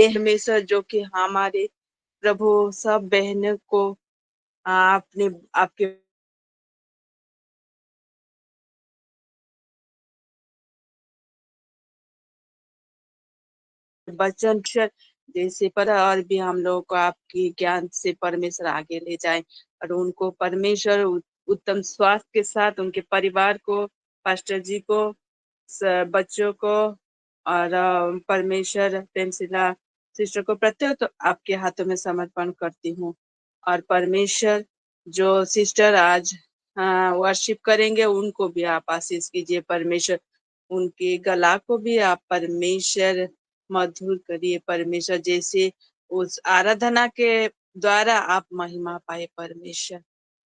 परमेश्वर जो कि हमारे प्रभु सब बहनों को आपने आपके वचन जैसे पर और भी हम लोगों को आपकी ज्ञान से परमेश्वर आगे ले जाए और उनको परमेश्वर उत्तम स्वास्थ्य के साथ उनके परिवार को, पास्टर जी को, बच्चों को और परमेश्वर प्रेमशिला सिस्टर को प्रत्येक आपके हाथों में समर्पण करती हूँ। और परमेश्वर जो सिस्टर आज वर्शिप करेंगे उनको भी आप आशीष कीजिए परमेश्वर, उनके गला को भी आप परमेश्वर मधुर करिए परमेश्वर, जैसे उस आराधना के द्वारा आप महिमा पाए परमेश्वर।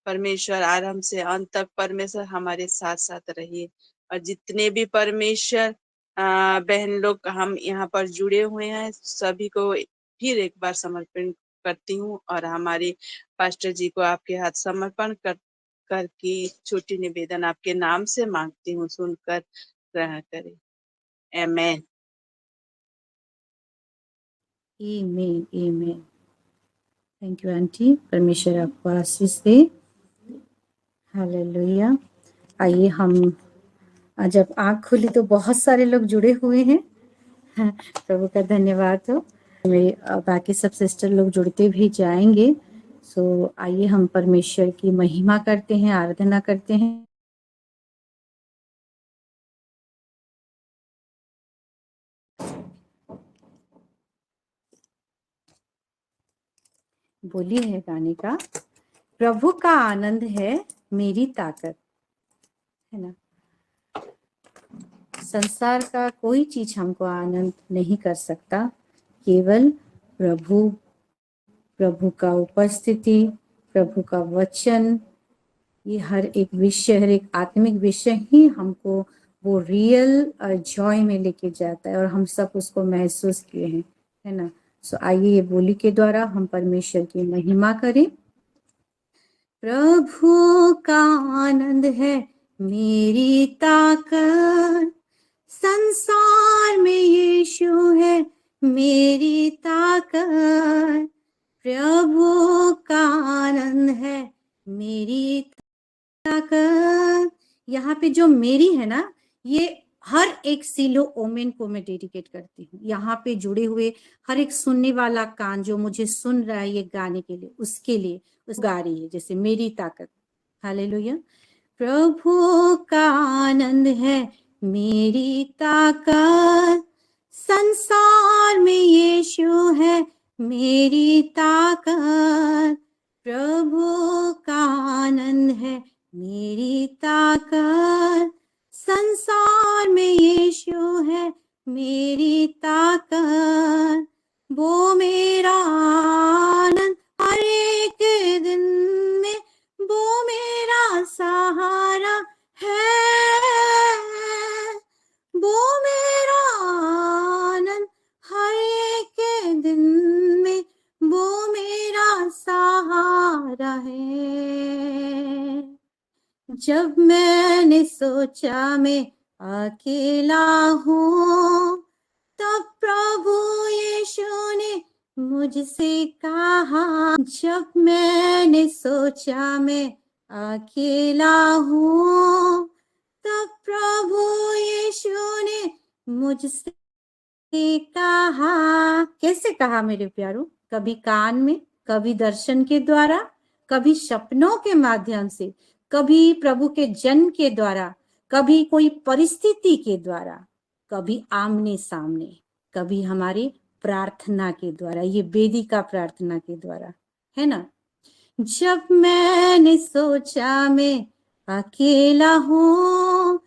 परमेश्वर आरंभ से अंत तक परमेश्वर हमारे साथ साथ रहिए और जितने भी परमेश्वर बहन लोग हम यहाँ पर जुड़े हुए हैं सभी को फिर एक बार समर्पण करती हूँ और हमारे पास्टर जी को आपके हाथ समर्पण करके छोटी निवेदन आपके नाम से मांगती हूँ, सुनकर ग्रहण करें। आमेन। आमीन आमीन। थैंक यू आंटी, परमेश्वर आपको आशीष दे। हालेलुया। आइए हम जब आँख खुली तो बहुत सारे लोग जुड़े हुए हैं। प्रभु का धन्यवाद हो। मेरे बाकी सब सिस्टर लोग जुड़ते भी जाएंगे। सो आइए हम परमेश्वर की महिमा करते हैं, आराधना करते हैं। बोली है गाने का, प्रभु का आनंद है मेरी ताकत, है ना। संसार का कोई चीज हमको आनंद नहीं कर सकता, केवल प्रभु का उपस्थिति, प्रभु का वचन, ये हर एक विषय, हर एक आत्मिक विषय ही हमको वो रियल जॉय में लेके जाता है और हम सब उसको महसूस किए हैं, है ना। सो आइए ये बोली के द्वारा हम परमेश्वर की महिमा करें। प्रभु का आनंद है मेरी ताकत, संसार में यीशु है मेरी ताकत, प्रभु का आनंद है मेरी ताकत। यहाँ पे जो मेरी है ना, ये हर एक सिलो ओमेन को मैं डेडिकेट करती हूँ। यहाँ पे जुड़े हुए हर एक सुनने वाला कान जो मुझे सुन रहा है ये गाने के लिए, उसके लिए उस गा रही है जैसे मेरी ताकत। हालेलुया। प्रभु का आनंद है मेरी ताकत, संसार में यीशु है मेरी ताकत, प्रभु का आनंद है मेरी ताकत, संसार में यीशु है मेरी ताकत, वो मेरा आनंद हर एक दिन में, वो मेरा सहारा है, वो मेरा आनंद हर एक दिन में, वो मेरा सहारा है। जब मैंने सोचा मैं अकेला हूँ, तब प्रभु यीशु ने मुझसे कहा, जब मैंने सोचा मैं अकेला हूँ, तब प्रभु यीशु ने मुझसे कहा। कैसे कहा मेरे प्यारों? कभी कान में, कभी दर्शन के द्वारा, कभी सपनों के माध्यम से, कभी प्रभु के जन के द्वारा, कभी कोई परिस्थिति के द्वारा, कभी आमने सामने, कभी हमारी प्रार्थना के द्वारा, ये वेदी का प्रार्थना के द्वारा, है ना। जब मैंने सोचा मैं अकेला हूँ,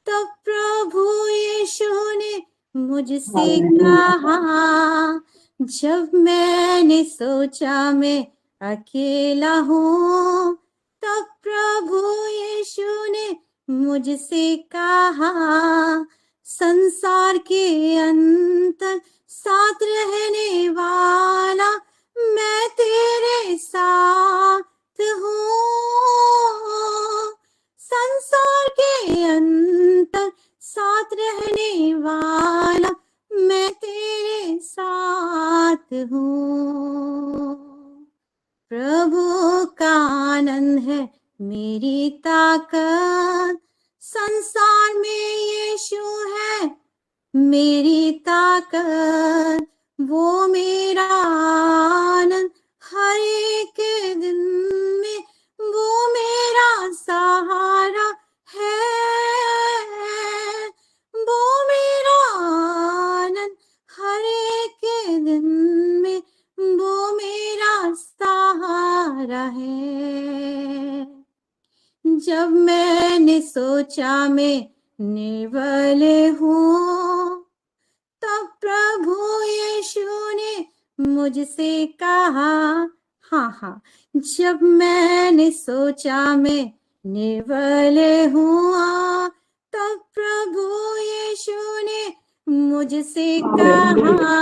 तब प्रभु यीशु ने मुझसे कहा, जब मैंने सोचा मैं अकेला हूँ, तब प्रभु यीशु ने मुझसे कहा, संसार के अंत साथ रहने वाला मैं तेरे साथ हूँ, संसार के अंत साथ रहने वाला मैं तेरे साथ हूँ। प्रभु का आनंद है मेरी ताकत, संसार में यीशु है मेरी ताकत, वो मेरा आनंद हर एक दिन में, वो मेरा सहारा है, वो मेरा आनंद हर एक दिन में, वो मेरा सहारा है। जब मैंने सोचा मैं निर्बल हूँ, तब प्रभु यीशु ने मुझसे कहा, हाँ, जब मैंने सोचा मैं निर्बल हूँ, तब प्रभु यीशु ने मुझसे कहा,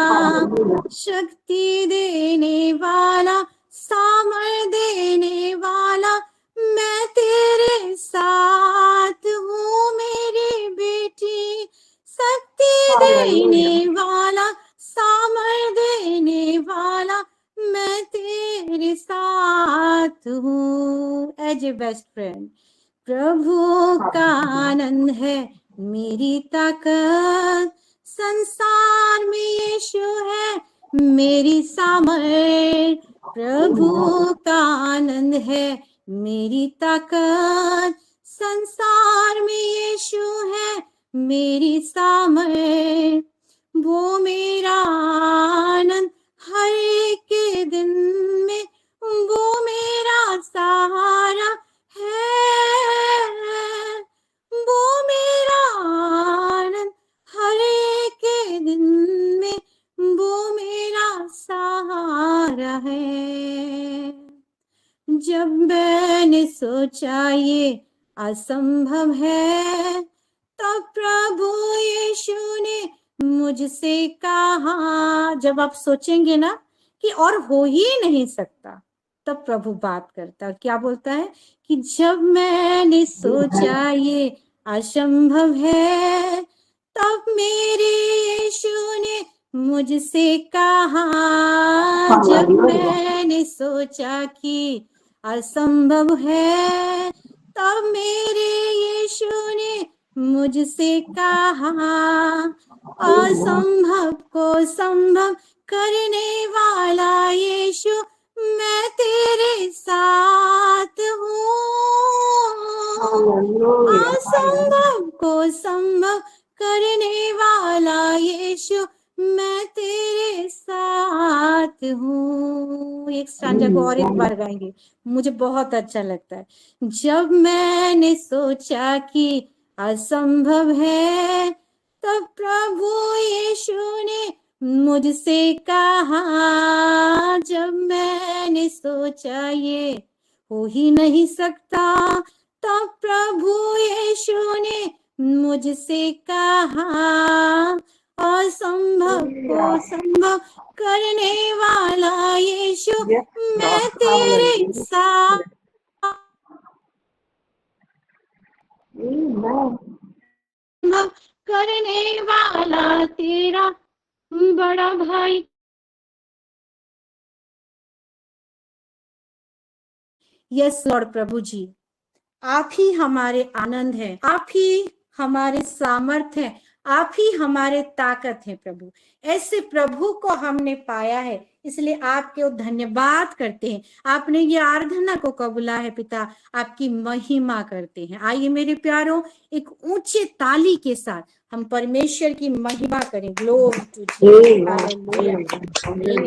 शक्ति देने वाला, सामर्थ देने वाला, मैं तेरे साथ हूँ मेरी बेटी। शक्ति देने वाला, सामर्थ देने वाला, मैं तेरे साथ हूँ। एज ए बेस्ट फ्रेंड, प्रभु का आनंद है मेरी ताकत, संसार में यीशु है मेरी सामर्थ। प्रभु का आनंद है मेरी ताकत, संसार में यीशु है मेरी सामर्थ, वो मेरा आनंद हर एक दिन में, वो मेरा सहारा है, वो मेरा आनंद हर एक दिन में, वो मेरा सहारा है। जब मैंने सोचा ये असंभव है, तब प्रभु यीशु ने मुझसे कहा, जब आप सोचेंगे ना कि और हो ही नहीं सकता, तब प्रभु बात करता है और क्या बोलता है कि जब मैंने सोचा ये असंभव है, तब मेरे यीशु ने मुझसे कहा, जब मैंने सोचा कि असंभव है, तब मेरे यीशु ने मुझसे कहा, असंभव को संभव करने वाला यीशु, मैं तेरे साथ हूँ। असंभव को संभव करने वाला यीशु, मैं तेरे साथ हूँ। एक स्टांजा को और एक बार गाएंगे, मुझे बहुत अच्छा लगता है। जब मैंने सोचा कि असंभव है, तब प्रभु यीशु ने मुझसे कहा, जब मैंने सोचा ये हो ही नहीं सकता, तब प्रभु यीशु ने मुझसे कहा, असंभव को संभव करने वाला यीशु, मैं तेरे साथ करने वाला तेरा बड़ा भाई। यस लॉर्ड प्रभु जी, आप ही हमारे आनंद हैं, आप ही हमारे सामर्थ हैं, आप ही हमारे ताकत हैं प्रभु। ऐसे प्रभु को हमने पाया है, इसलिए आपके धन्यवाद करते हैं। आपने ये आराधना को कबूला है पिता, आपकी महिमा करते हैं। आइए मेरे प्यारों, एक ऊंचे ताली के साथ हम परमेश्वर की महिमा करें। ग्लोरी टू जीसस, हालेलुया, आमीन,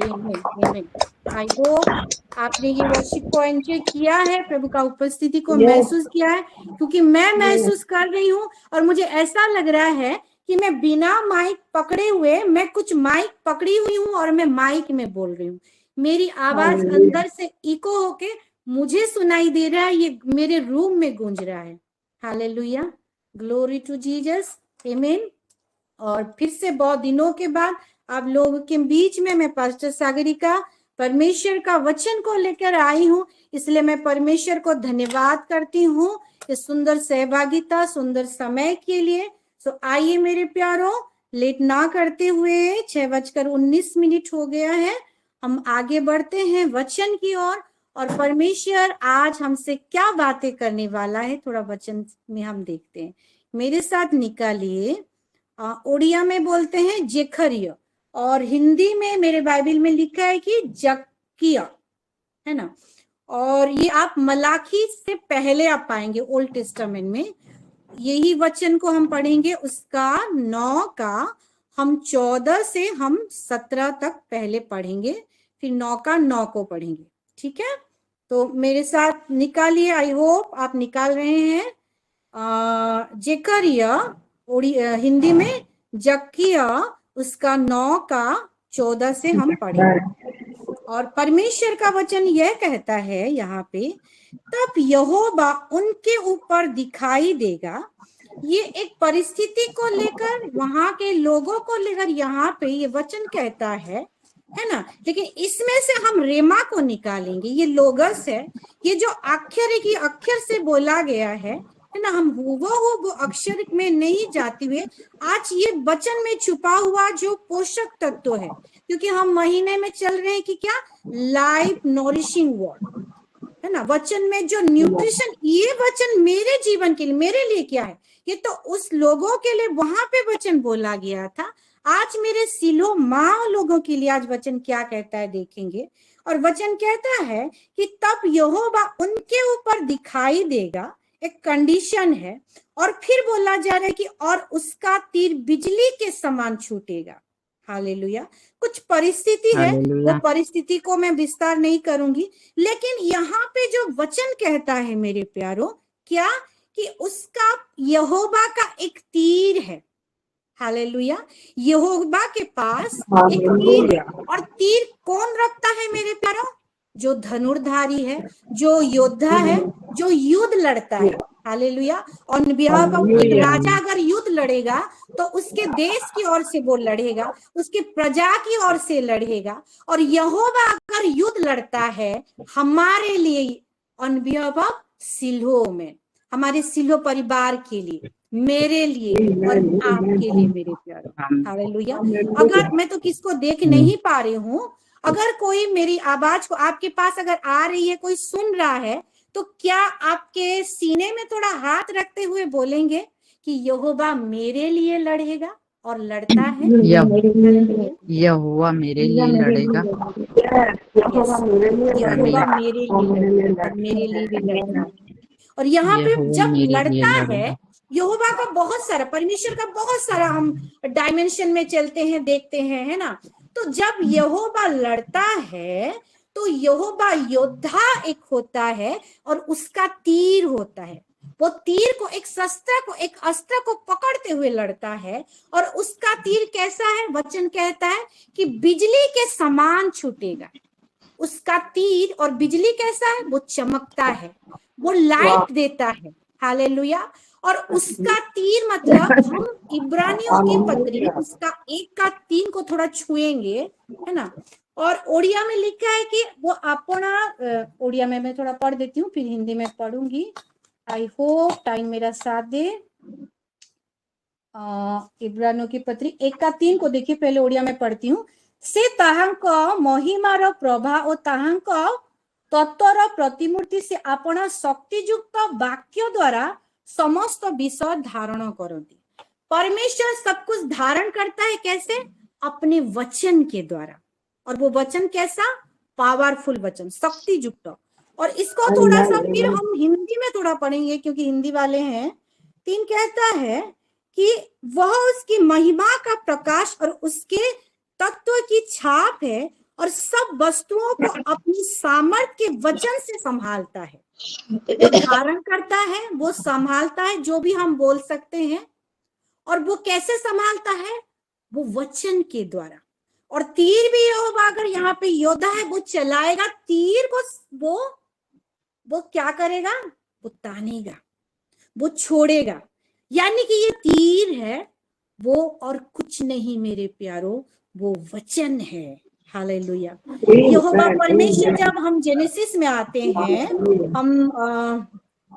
आमीन, आमीन। आई होप आपने ये वर्शिप को एंजॉय किया है, प्रभु का उपस्थिति को महसूस किया है, क्योंकि मैं महसूस कर रही हूँ और मुझे ऐसा लग रहा है कि मैं बिना माइक पकड़े हुए, मैं कुछ माइक पकड़ी हुई हूँ और मैं माइक में बोल रही हूँ। मेरी आवाज अंदर से इको होके मुझे सुनाई दे रहा है, ये मेरे रूम में गूंज रहा है। हालेलुया, ग्लोरी टू जीसस, आमीन। और फिर से बहुत दिनों के बाद आप लोगों के बीच में मैं पास्टर सागरिका परमेश्वर का वचन को लेकर आई हूँ, इसलिए मैं परमेश्वर को धन्यवाद करती हूँ इस सुंदर सहभागिता, सुंदर समय के लिए। सो आइए मेरे प्यारों, लेट ना करते हुए 6:19 हो गया है, हम आगे बढ़ते हैं वचन की ओर। और परमेश्वर आज हमसे क्या बातें करने वाला है, थोड़ा वचन में हम देखते हैं। मेरे साथ निकालिए, ओडिया में बोलते हैं जेखरिया, और हिंदी में मेरे बाइबल में लिखा है कि जक्किया, है ना। और ये आप मलाकी से पहले आप पाएंगे ओल्ड टेस्टामेंट में। यही वचन को हम पढ़ेंगे, उसका 9 का हम 14 से हम 17 तक पहले पढ़ेंगे, फिर 9 का 9 को पढ़ेंगे, ठीक है। तो मेरे साथ निकालिए, आई होप आप निकाल रहे हैं। जेकरिया हिंदी में जक्किया, उसका 9 का 14 से हम पढ़ेंगे। और परमेश्वर का वचन यह कहता है यहाँ पे, तब यहोवा उनके ऊपर दिखाई देगा। ये एक परिस्थिति को लेकर, वहां के लोगों को लेकर यहाँ पे ये वचन कहता है ना। लेकिन इसमें से हम रेमा को निकालेंगे, ये लोगस है, ये जो अक्षर है कि अक्षर से बोला गया है ना। हम वो अक्षर में नहीं जाते हुए आज ये वचन में छुपा हुआ जो पोषक तत्व है, क्योंकि हम महीने में चल रहे हैं कि क्या, लाइफ नॉरिशिंग वर्ड, है ना। वचन में जो न्यूट्रिशन, ये वचन मेरे जीवन के लिए, मेरे लिए क्या है, ये तो उस लोगों के लिए वहां पे वचन बोला गया था। आज मेरे सिलो माँ लोगों के लिए आज वचन क्या कहता है देखेंगे। और वचन कहता है कि तब यहोवा उनके ऊपर दिखाई देगा, एक कंडीशन है। और फिर बोला जा रहा है कि और उसका तीर बिजली के समान छूटेगा। हालेलुया। कुछ परिस्थिति है, वो परिस्थिति को मैं विस्तार नहीं करूंगी, लेकिन यहाँ पे जो वचन कहता है मेरे प्यारो, क्या कि उसका यहोवा का एक तीर है। हालेलुया। यहोवा के पास एक तीर है। और तीर कौन रखता है मेरे प्यारो? जो धनुर्धारी है, जो योद्धा है, जो युद्ध लड़ता है। हालेलुया। और एक राजा अगर युद्ध लड़ेगा तो उसके देश की ओर से वो लड़ेगा, उसके प्रजा की ओर से लड़ेगा। और यहोवा अगर युद्ध लड़ता है हमारे लिए, अनबिहाफ ऑफ सिल्हो में, हमारे सिल्हो परिवार के लिए, मेरे लिए और आपके लिए मेरे प्यारे। हालेलुया। अगर मैं तो किसको देख नहीं पा रही हूँ, अगर कोई मेरी आवाज को आपके पास अगर आ रही है, कोई सुन रहा है, तो क्या आपके सीने में थोड़ा हाथ रखते हुए बोलेंगे कि यहोवा मेरे लिए लड़ेगा और लड़ता है। यहोवा मेरे लिए लड़ेगा, यहोवा मेरे लिए भी लड़ता है। और यहाँ पे जब लड़ता है, यहोवा का बहुत सारा, परमेश्वर का बहुत सारा हम डायमेंशन में चलते हैं, देखते हैं, है ना। तो जब यहोवा लड़ता है तो यहोवा योद्धा एक होता है और उसका तीर होता है। वो तीर को, एक शस्त्र को, एक अस्त्र को पकड़ते हुए लड़ता है। और उसका तीर कैसा है? वचन कहता है कि बिजली के समान छूटेगा। उसका तीर और बिजली कैसा है? वो चमकता है, वो लाइट देता है। हालेलुया। और उसका तीर मतलब, हम इब्रानियों की पत्री उसका 1 का 3 को थोड़ा छुएंगे, है ना। और ओडिया में लिखा है कि वो अपना, ओडिया में मैं थोड़ा पढ़ देती हूँ, फिर हिंदी में पढ़ूंगी। आई होप टाइम मेरा साथ दे। इब्रानियों की पत्री 1 का 3 को देखिए, पहले ओडिया में पढ़ती हूँ। से ताहांक महिमार प्रभा और ताहांक तत्वर प्रतिमूर्ति से अपना शक्तियुक्त वाक्य द्वारा समस्त विषय धारण करती। परमेश्वर सब कुछ धारण करता है, कैसे? अपने वचन के द्वारा। और वो वचन कैसा? पावरफुल वचन, शक्तियुक्त। और इसको थोड़ा सा फिर हम हिंदी में थोड़ा पढ़ेंगे, क्योंकि हिंदी वाले हैं। 3 कहता है कि वह उसकी महिमा का प्रकाश और उसके तत्व की छाप है, और सब वस्तुओं को अपनी सामर्थ के वचन से संभालता है। वो धारण करता है, वो संभालता है, जो भी हम बोल सकते हैं। और वो कैसे संभालता है? वो वचन के द्वारा। और तीर भी होगा, अगर यहाँ पे योद्धा है, वो चलाएगा तीर को, वो क्या करेगा? वो तानेगा, वो छोड़ेगा। यानी कि ये तीर है वो और कुछ नहीं मेरे प्यारो, वो वचन है। हालेलुया। यहोवा परमेश्वर, जब हम जेनेसिस में आते हैं, हम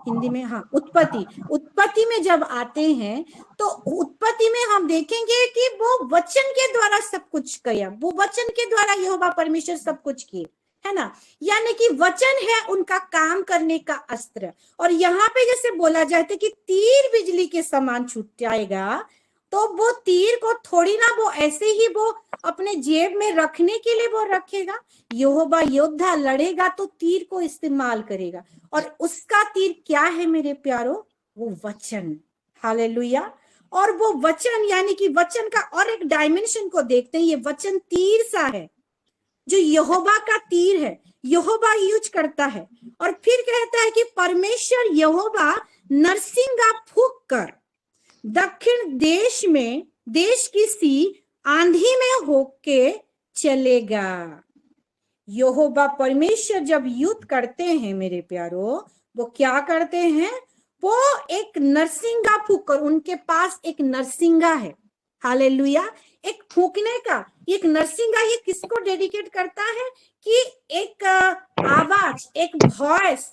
हिंदी में, हाँ, उत्पत्ति में जब आते हैं तो उत्पत्ति में हम देखेंगे कि वो वचन के द्वारा सब कुछ किया, वो वचन के द्वारा यहोवा परमेश्वर सब कुछ किए, है ना। यानी कि वचन है उनका काम करने का अस्त्र। और यहाँ पे जैसे बोला जाता है कि तीर बिजली के समान छूट जाएगा, तो वो तीर को थोड़ी ना वो ऐसे ही वो अपने जेब में रखने के लिए वो रखेगा। यहोवा योद्धा लड़ेगा तो तीर को इस्तेमाल करेगा, और उसका तीर क्या है मेरे प्यारो? वो वचन। हालेलुया। और वो वचन यानी कि वचन का और एक डायमेंशन को देखते हैं, ये वचन तीर सा है जो यहोवा का तीर है, यहोवा यूज करता है। और फिर कहता है कि परमेश्वर यहोवा नरसिंगा फूंक कर दक्षिण देश में देश की सी आंधी में होके चलेगा। यहोवा परमेश्वर जब युद्ध करते हैं मेरे प्यारो, वो क्या करते हैं? वो एक नरसिंगा फूंकर, उनके पास एक नरसिंगा है, हालेलुया, एक फूंकने का एक नरसिंगा। ये किसको डेडिकेट करता है? कि एक आवाज, एक वॉइस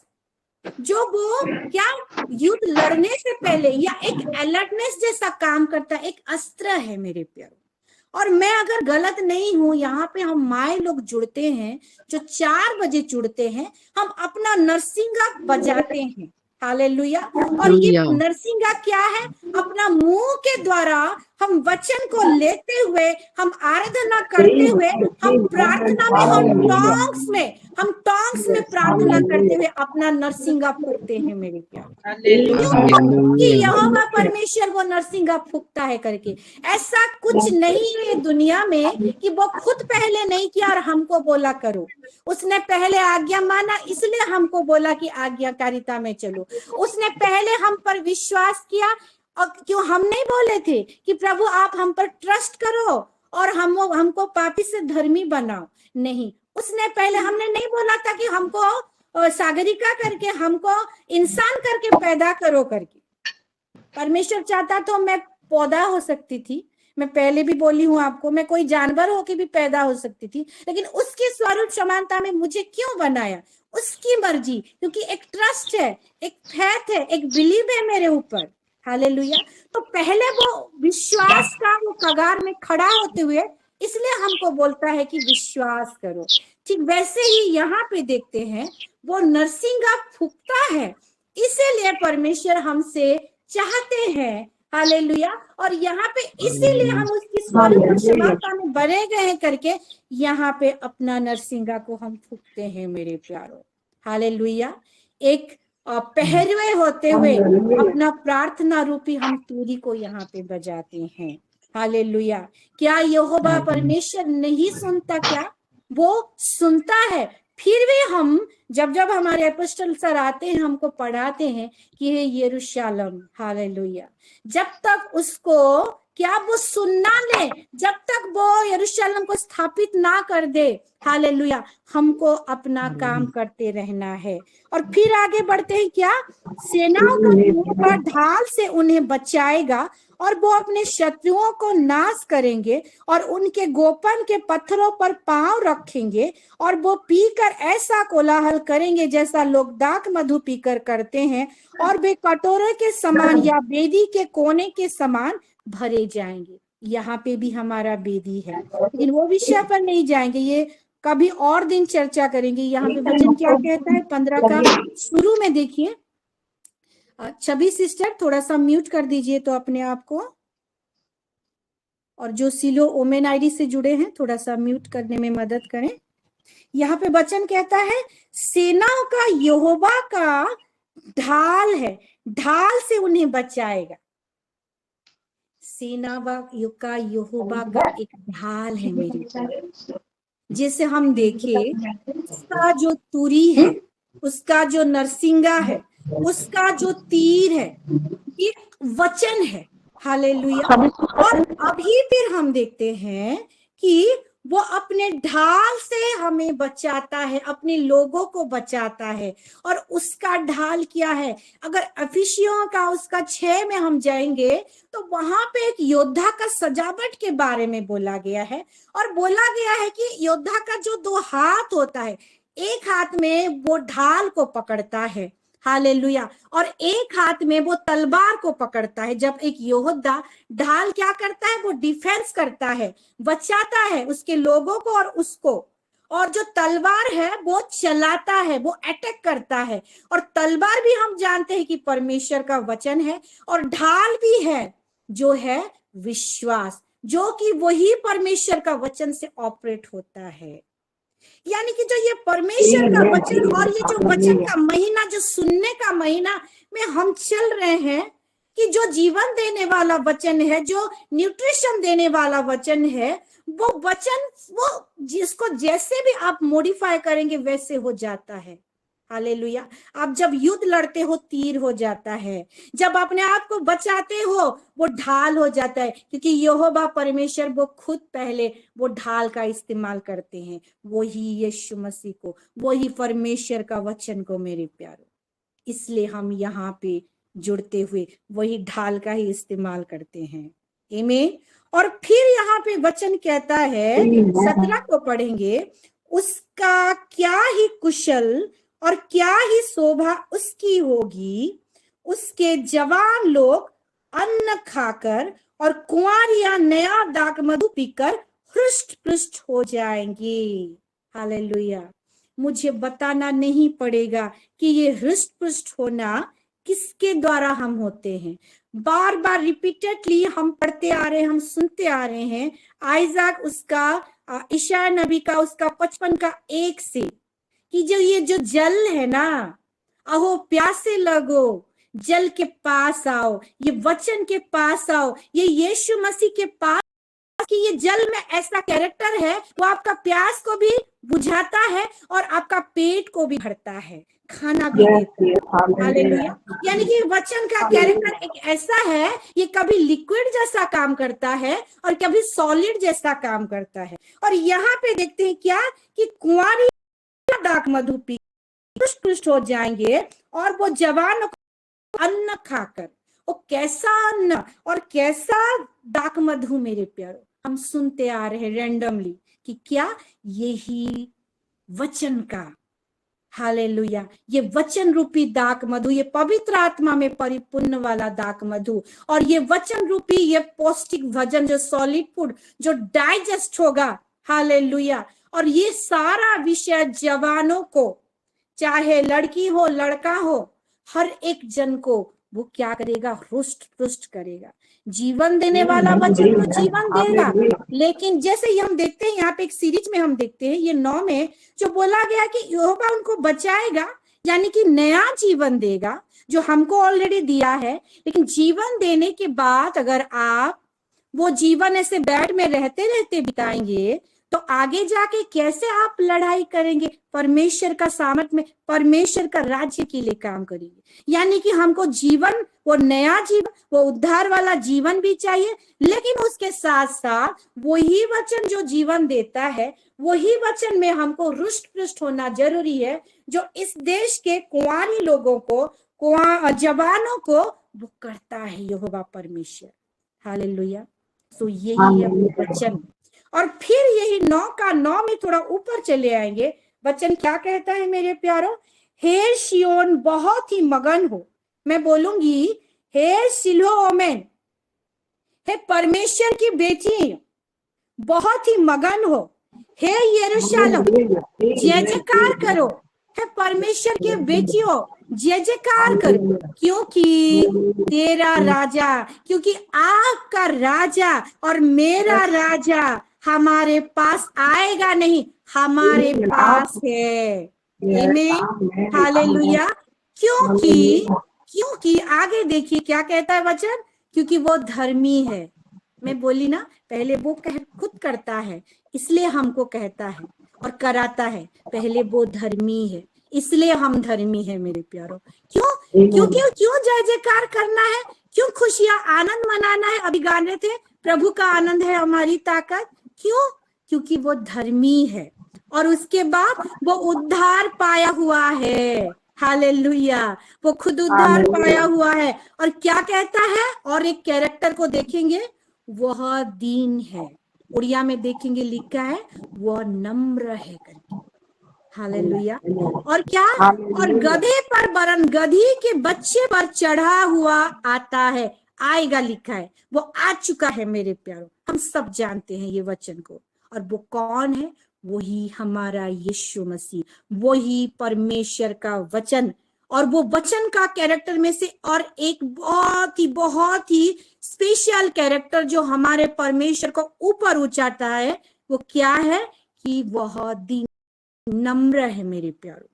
जो वो क्या युद्ध लड़ने से पहले या एक अलर्टनेस जैसा काम करता है, एक अस्त्र है मेरे प्यारो। और मैं अगर गलत नहीं हूं, यहाँ पे हम माए लोग जुड़ते हैं जो 4 बजे जुड़ते हैं, हम अपना नरसिंगा बजाते हैं, हालेलुया। और ये नरसिंगा क्या है? अपना मुंह के द्वारा हम वचन को लेते हुए, हम आराधना करते हुए, हम प्रार्थना में, हम टॉन्ग्स में प्रार्थना करते हुए अपना नरसिंगा फूंकते हैं मेरे प्यारे। कि यहोवा परमेश्वर वो नरसिंगा फूंकता है करके। ऐसा कुछ नहीं है दुनिया में कि वो खुद पहले नहीं किया और हमको बोला करो। उसने पहले आज्ञा माना, इसलिए हमको बोला कि आज्ञाकारिता में चलो। उसने पहले हम पर विश्वास किया, और क्यों हम नहीं बोले थे कि प्रभु आप हम पर ट्रस्ट करो और हमको पापी से धर्मी बनाओ? नहीं, उसने पहले, हमने नहीं बोला था कि हमको सागरिका करके, हमको इंसान करके पैदा करो करके। परमेश्वर चाहता तो मैं पौधा हो सकती थी, मैं पहले भी बोली हूं आपको, मैं कोई जानवर होके भी पैदा हो सकती थी, लेकिन उसके स्वरूप समानता में मुझे क्यों बनाया? उसकी मर्जी, क्योंकि एक ट्रस्ट है, एक फैथ है, एक बिलीव है मेरे ऊपर, हालेलुया। तो पहले वो विश्वास का वो कगार में खड़ा होते हुए, इसलिए हमको बोलता है कि विश्वास करो। ठीक वैसे ही यहाँ पे देखते हैं, वो नरसिंगा फूंकता है, इसीलिए परमेश्वर हमसे चाहते हैं, हालेलुया। और यहाँ पे इसीलिए हम उसकी स्वरूप और समानता में बने गए हैं करके यहाँ पे अपना नरसिंगा को हम फूंकते हैं मेरे प्यारो, हालेलुया। एक पहरवे होते हुए अपना प्रार्थना रूपी हम तुरी को यहाँ पे बजाते हैं, हालेलुया। क्या यहोवा परमेश्वर नहीं सुनता? क्या वो सुनता है। फिर भी हम जब हमारे एपोस्टल सर आते हैं, हमको पढ़ाते हैं कि हे यरूशलेम, हालेलुया, जब तक उसको क्या वो सुनना ले, जब तक वो यरूशलेम को स्थापित ना कर दे, हालेलुया, हमको अपना काम करते रहना है। और फिर आगे बढ़ते हैं, क्या? सेनाओं का यहोवा ढाल से उन्हें बचाएगा और वो अपने शत्रुओं को नाश करेंगे और उनके गोपन के पत्थरों पर पांव रखेंगे, और वो पीकर ऐसा कोलाहल करेंगे जैसा लोग दाख मधु पीकर करते हैं, और वे कटोरे के समान या बेदी के कोने के समान भरे जाएंगे। यहाँ पे भी हमारा बेदी है, लेकिन वो विषय पर नहीं जाएंगे, ये कभी और दिन चर्चा करेंगे। यहाँ पे वचन क्या कहता है? 15 का शुरू में देखिए। छवि सिस्टर थोड़ा सा म्यूट कर दीजिए तो अपने आप को, और जो सिलो ओमेन आईडी से जुड़े हैं थोड़ा सा म्यूट करने में मदद करें। यहाँ पे वचन कहता है, सेनाओं का यहोवा का ढाल है, ढाल से उन्हें बचाएगा। सेना का यहोवा का एक ढाल है मेरे प्यारे। जैसे हम देखे, उसका जो तुरी है, उसका जो नरसिंगा है, उसका जो तीर है, ये वचन है, हालेलुया। और अभी फिर हम देखते हैं कि वो अपने ढाल से हमें बचाता है, अपने लोगों को बचाता है। और उसका ढाल क्या है? अगर इफिसियों का उसका 6 में हम जाएंगे तो वहां पे एक योद्धा का सजावट के बारे में बोला गया है, और बोला गया है कि योद्धा का जो 2 हाथ होता है, एक हाथ में वो ढाल को पकड़ता है हालेलुया। और एक हाथ में वो तलवार को पकड़ता है। जब एक योद्धा ढाल क्या करता है, वो डिफेंस करता है, बचाता है उसके लोगों को और उसको। और जो तलवार है वो चलाता है, वो अटैक करता है। और तलवार भी हम जानते हैं कि परमेश्वर का वचन है, और ढाल भी है जो है विश्वास, जो कि वही परमेश्वर का वचन से ऑपरेट होता है। यानी कि जो ये परमेश्वर का वचन और ये जो वचन का महीना, जो सुनने का महीना में हम चल रहे हैं, कि जो जीवन देने वाला वचन है, जो न्यूट्रिशन देने वाला वचन है, वो वचन वो जिसको जैसे भी आप मॉडिफाई करेंगे वैसे हो जाता है। हालेलुया। आप जब युद्ध लड़ते हो तीर हो जाता है, जब अपने आप को बचाते हो वो ढाल हो जाता है, क्योंकि यहोवा परमेश्वर वो खुद पहले वो ढाल का इस्तेमाल करते हैं, वही यीशु मसीह को, वही परमेश्वर का वचन को मेरे प्यारों। इसलिए हम यहाँ पे जुड़ते हुए वही ढाल का ही इस्तेमाल करते हैं। आमीन। और फिर यहाँ पे वचन कहता है, 17 को पढ़ेंगे, उसका क्या ही कुशल और क्या ही शोभा उसकी होगी, उसके जवान लोग अन्न खाकर और कुंवारियां नया दाखमधु पीकर हृष्ट पुष्ट हो जाएंगी। हालेलुया। मुझे बताना नहीं पड़ेगा कि ये हृष्ट पुष्ट होना किसके द्वारा हम होते हैं। बार बार रिपीटेडली हम पढ़ते आ रहे हैं, हम सुनते आ रहे हैं। आइजाक उसका ईशाया नबी का उसका 55:1 से, कि जो ये जो जल है ना, अहो प्यासे लगो, जल के पास आओ, ये वचन के पास आओ, ये यीशु मसीह के पास, कि ये जल में ऐसा कैरेक्टर है वो आपका प्यास को भी बुझाता है और आपका पेट को भी भरता है, खाना भी देता है। हालेलुया। यानी कि वचन का कैरेक्टर एक ऐसा है, ये कभी लिक्विड जैसा काम करता है और कभी सॉलिड जैसा काम करता है। और यहाँ पे देखते हैं क्या, कि कुंवारी दाखमधु पी पुष्ट हो जाएंगे, और वो जवान अन्न खाकर, वो कैसा अन्न और कैसा दाखमधु मेरे प्यारों, हम सुनते आ रहे हैं रैंडमली, कि क्या, यही वचन का, हालेलुया, ये वचन रूपी दाखमधु, ये पवित्र आत्मा में परिपूर्ण वाला दाखमधु, और ये वचन रूपी ये पौष्टिक भोजन, जो सॉलिड फूड, जो डाइजेस्ट होगा। हालेलुया। और ये सारा विषय जवानों को, चाहे लड़की हो लड़का हो, हर एक जन को वो क्या करेगा, हृष्ट पुष्ट करेगा। जीवन देने वाला वचन तो जीवन देगा, लेकिन जैसे ही हम देखते हैं यहाँ पे एक सीरीज में हम देखते हैं, ये 9 में जो बोला गया कि यहोवा उनको बचाएगा, यानी कि नया जीवन देगा, जो हमको ऑलरेडी दिया है। लेकिन जीवन देने के बाद अगर आप वो जीवन ऐसे बेड में रहते रहते बिताएंगे, तो आगे जाके कैसे आप लड़ाई करेंगे, परमेश्वर का सामर्थ में, परमेश्वर का राज्य के लिए काम करेंगे। यानी कि हमको जीवन, वो नया जीवन, वो उद्धार वाला जीवन भी चाहिए, लेकिन उसके साथ साथ वही वचन जो जीवन देता है, वही वचन में हमको रुष्ट पुष्ट होना जरूरी है, जो इस देश के कुंवारी लोगों को, जवानों को वो करता है यहोवा परमेश्वर। हालेलुया। तो यही है वो वचन। और फिर यही 9 में थोड़ा ऊपर चले आएंगे, वचन क्या कहता है मेरे प्यारों, हे शियोन बहुत ही मगन हो। मैं बोलूंगी, हे सिलोमेन, हे परमेश्वर की बेटी बहुत ही मगन हो। हे यरूशलेम जय जयकार करो। हे परमेश्वर के बेटियों जय जयकार करो, क्योंकि तेरा राजा, क्योंकि आपका राजा और मेरा राजा हमारे पास आएगा नहीं, हमारे पास है। आमीन। हालेलुया। क्योंकि आगे देखिए क्या कहता है वचन, क्योंकि वो धर्मी है। मैं बोली ना पहले, वो खुद करता है इसलिए हमको कहता है और कराता है, पहले वो धर्मी है इसलिए हम धर्मी है मेरे प्यारों। क्यों जय जयकार करना है, क्यों खुशियां आनंद मनाना है। अभी गा रहे थे, प्रभु का आनंद है हमारी ताकत। क्योंकि वो धर्मी है, और उसके बाद वो उद्धार पाया हुआ है। हालेलुया। वो खुद उद्धार पाया हुआ है। और क्या कहता है, और एक कैरेक्टर को देखेंगे, वह दीन है। उड़िया में देखेंगे लिखा है, वह नम्र है करके। हालेलुया। और क्या, और गधे पर वरन गधी के बच्चे पर चढ़ा हुआ आता है, आएगा लिखा है, वो आ चुका है मेरे प्यारों। हम सब जानते हैं ये वचन को। और वो कौन है? वही हमारा यीशु मसीह, वही परमेश्वर का वचन। और वो वचन का कैरेक्टर में से और एक बहुत ही स्पेशल कैरेक्टर जो हमारे परमेश्वर को ऊपर उठाता है, वो क्या है? कि वह दीन नम्र है मेरे प्यारों।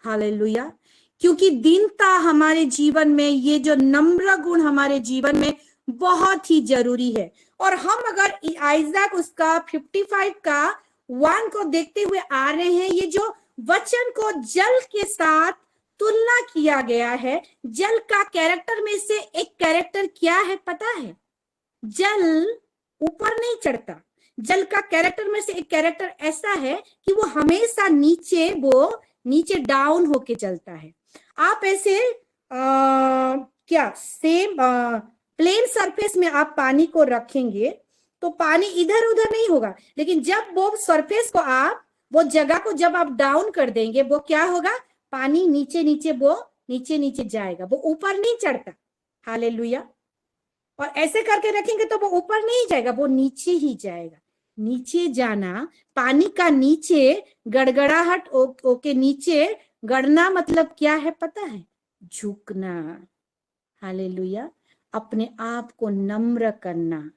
हालेलुया। क्योंकि दीनता हमारे जीवन में, ये जो नम्र गुण हमारे जीवन में बहुत ही जरूरी है। और हम अगर आइजैक उसका 55 का 1 को देखते हुए आ रहे हैं, ये जो वचन को जल के साथ तुलना किया गया है। जल का कैरेक्टर में से एक कैरेक्टर क्या है पता है? जल ऊपर नहीं चढ़ता। जल का कैरेक्टर में से एक कैरेक्टर ऐसा है कि वो हमेशा नीचे डाउन होके चलता है। आप ऐसे क्या सेम प्लेन सरफेस में आप पानी को रखेंगे तो पानी इधर उधर नहीं होगा, लेकिन जब वो सरफेस को वो जगह को जब आप डाउन कर देंगे, वो क्या होगा? पानी नीचे नीचे जाएगा, वो ऊपर नहीं चढ़ता। हालेलुया। और ऐसे करके रखेंगे तो वो ऊपर नहीं जाएगा, वो नीचे ही जाएगा। नीचे जाना, पानी का नीचे गड़गड़ाहट ओके नीचे गड़ना मतलब क्या है पता है? झुकना। हालेलुया। अपने आप को नम्र करना,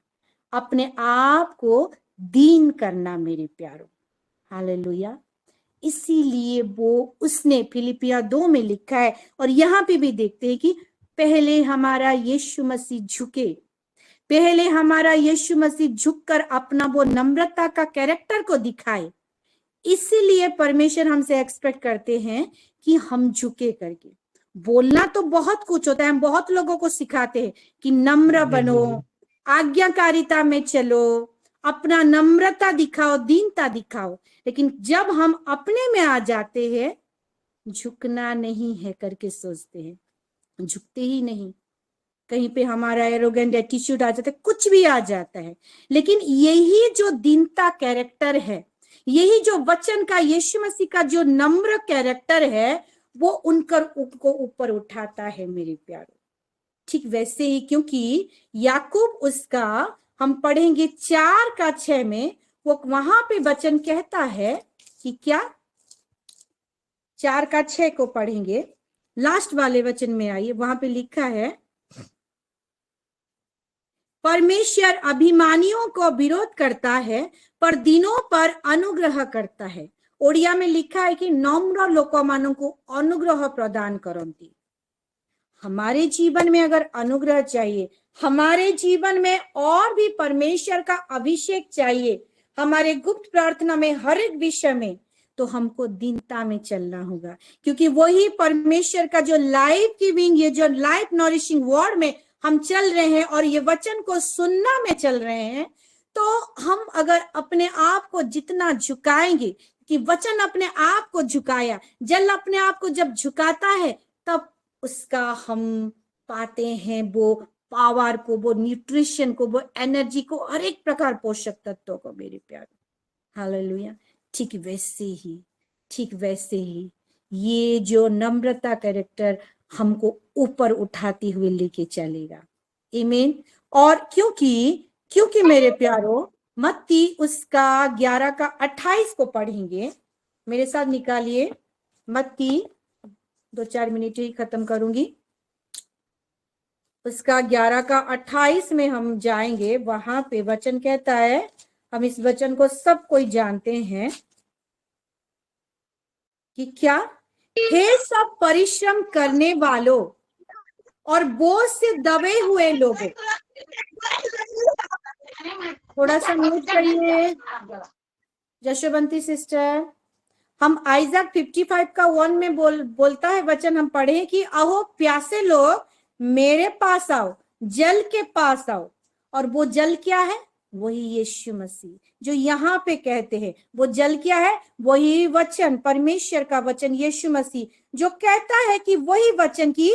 अपने आप को दीन करना मेरे प्यारों। हालेलुया। इसीलिए उसने फिलिपिया 2 में लिखा है, और यहाँ पे भी देखते हैं कि पहले हमारा यीशु मसीह झुके, पहले हमारा यीशु मसीह झुककर अपना वो नम्रता का कैरेक्टर को दिखाए। इसीलिए परमेश्वर हमसे एक्सपेक्ट करते हैं कि हम झुके करके। बोलना तो बहुत कुछ होता है, हम बहुत लोगों को सिखाते हैं कि नम्र बनो, आज्ञाकारिता में चलो, अपना नम्रता दिखाओ, दीनता दिखाओ। लेकिन जब हम अपने में आ जाते हैं, झुकना नहीं है करके सोचते हैं, झुकते ही नहीं। कहीं पे हमारा एरोगेंट एटीट्यूड आ जाता है, कुछ भी आ जाता है। लेकिन यही जो दीनता कैरेक्टर है, यही जो वचन का यीशु मसीह का जो नम्र कैरेक्टर है, वो उनको ऊपर उठाता है मेरे प्यारों। ठीक वैसे ही, क्योंकि याकूब उसका हम पढ़ेंगे 4 का 6 में, वो वहां पे वचन कहता है कि क्या? 4 का 6 को पढ़ेंगे, लास्ट वाले वचन में आइए, वहां पे लिखा है, परमेश्वर अभिमानियों को विरोध करता है पर दीनों पर अनुग्रह करता है। ओडिया में लिखा है कि नम्र लोकमानों को अनुग्रह प्रदान करती। हमारे जीवन में अगर अनुग्रह चाहिए, हमारे जीवन में और भी परमेश्वर का अभिषेक चाहिए, हमारे गुप्त प्रार्थना में हर एक विषय में, तो हमको दीनता में चलना होगा। क्योंकि वही परमेश्वर का जो लाइफ गिविंग, ये जो लाइफ नरिशिंग वर्ड में हम चल रहे हैं और ये वचन को सुनना में चल रहे हैं, तो हम अगर अपने आप को जितना झुकाएंगे, कि वचन अपने आप को झुकाया, जल अपने आप को जब झुकाता है, तब उसका हम पाते हैं वो पावर को, वो न्यूट्रिशन को, वो एनर्जी को, हर एक प्रकार पोषक तत्वों को मेरे प्यारे। हालेलुया। ठीक वैसे ही ये जो नम्रता कैरेक्टर हमको ऊपर उठाती हुए लेके चलेगा। आमीन। और क्योंकि मेरे प्यारो, मत्ती उसका 11 का 28 को पढ़ेंगे, मेरे साथ निकालिए। मत्ती 2-4 मिनट ही खत्म करूंगी। उसका 11 का 28 में हम जाएंगे। वहां पे वचन कहता है, हम इस वचन को सब कोई जानते हैं कि क्या? हे सब परिश्रम करने वालों और बोझ से दबे हुए लोगों, थोड़ा सा म्यूट करिए जशोबंती सिस्टर। हम आइजैक 55 का 1 में बोलता है वचन, हम पढ़े कि अहो प्यासे लोग मेरे पास आओ, जल के पास आओ। और वो जल क्या है? वही यीशु मसीह जो यहाँ पे कहते हैं। वो जल क्या है? वही वचन, परमेश्वर का वचन, यीशु मसीह जो कहता है कि वही वचन की,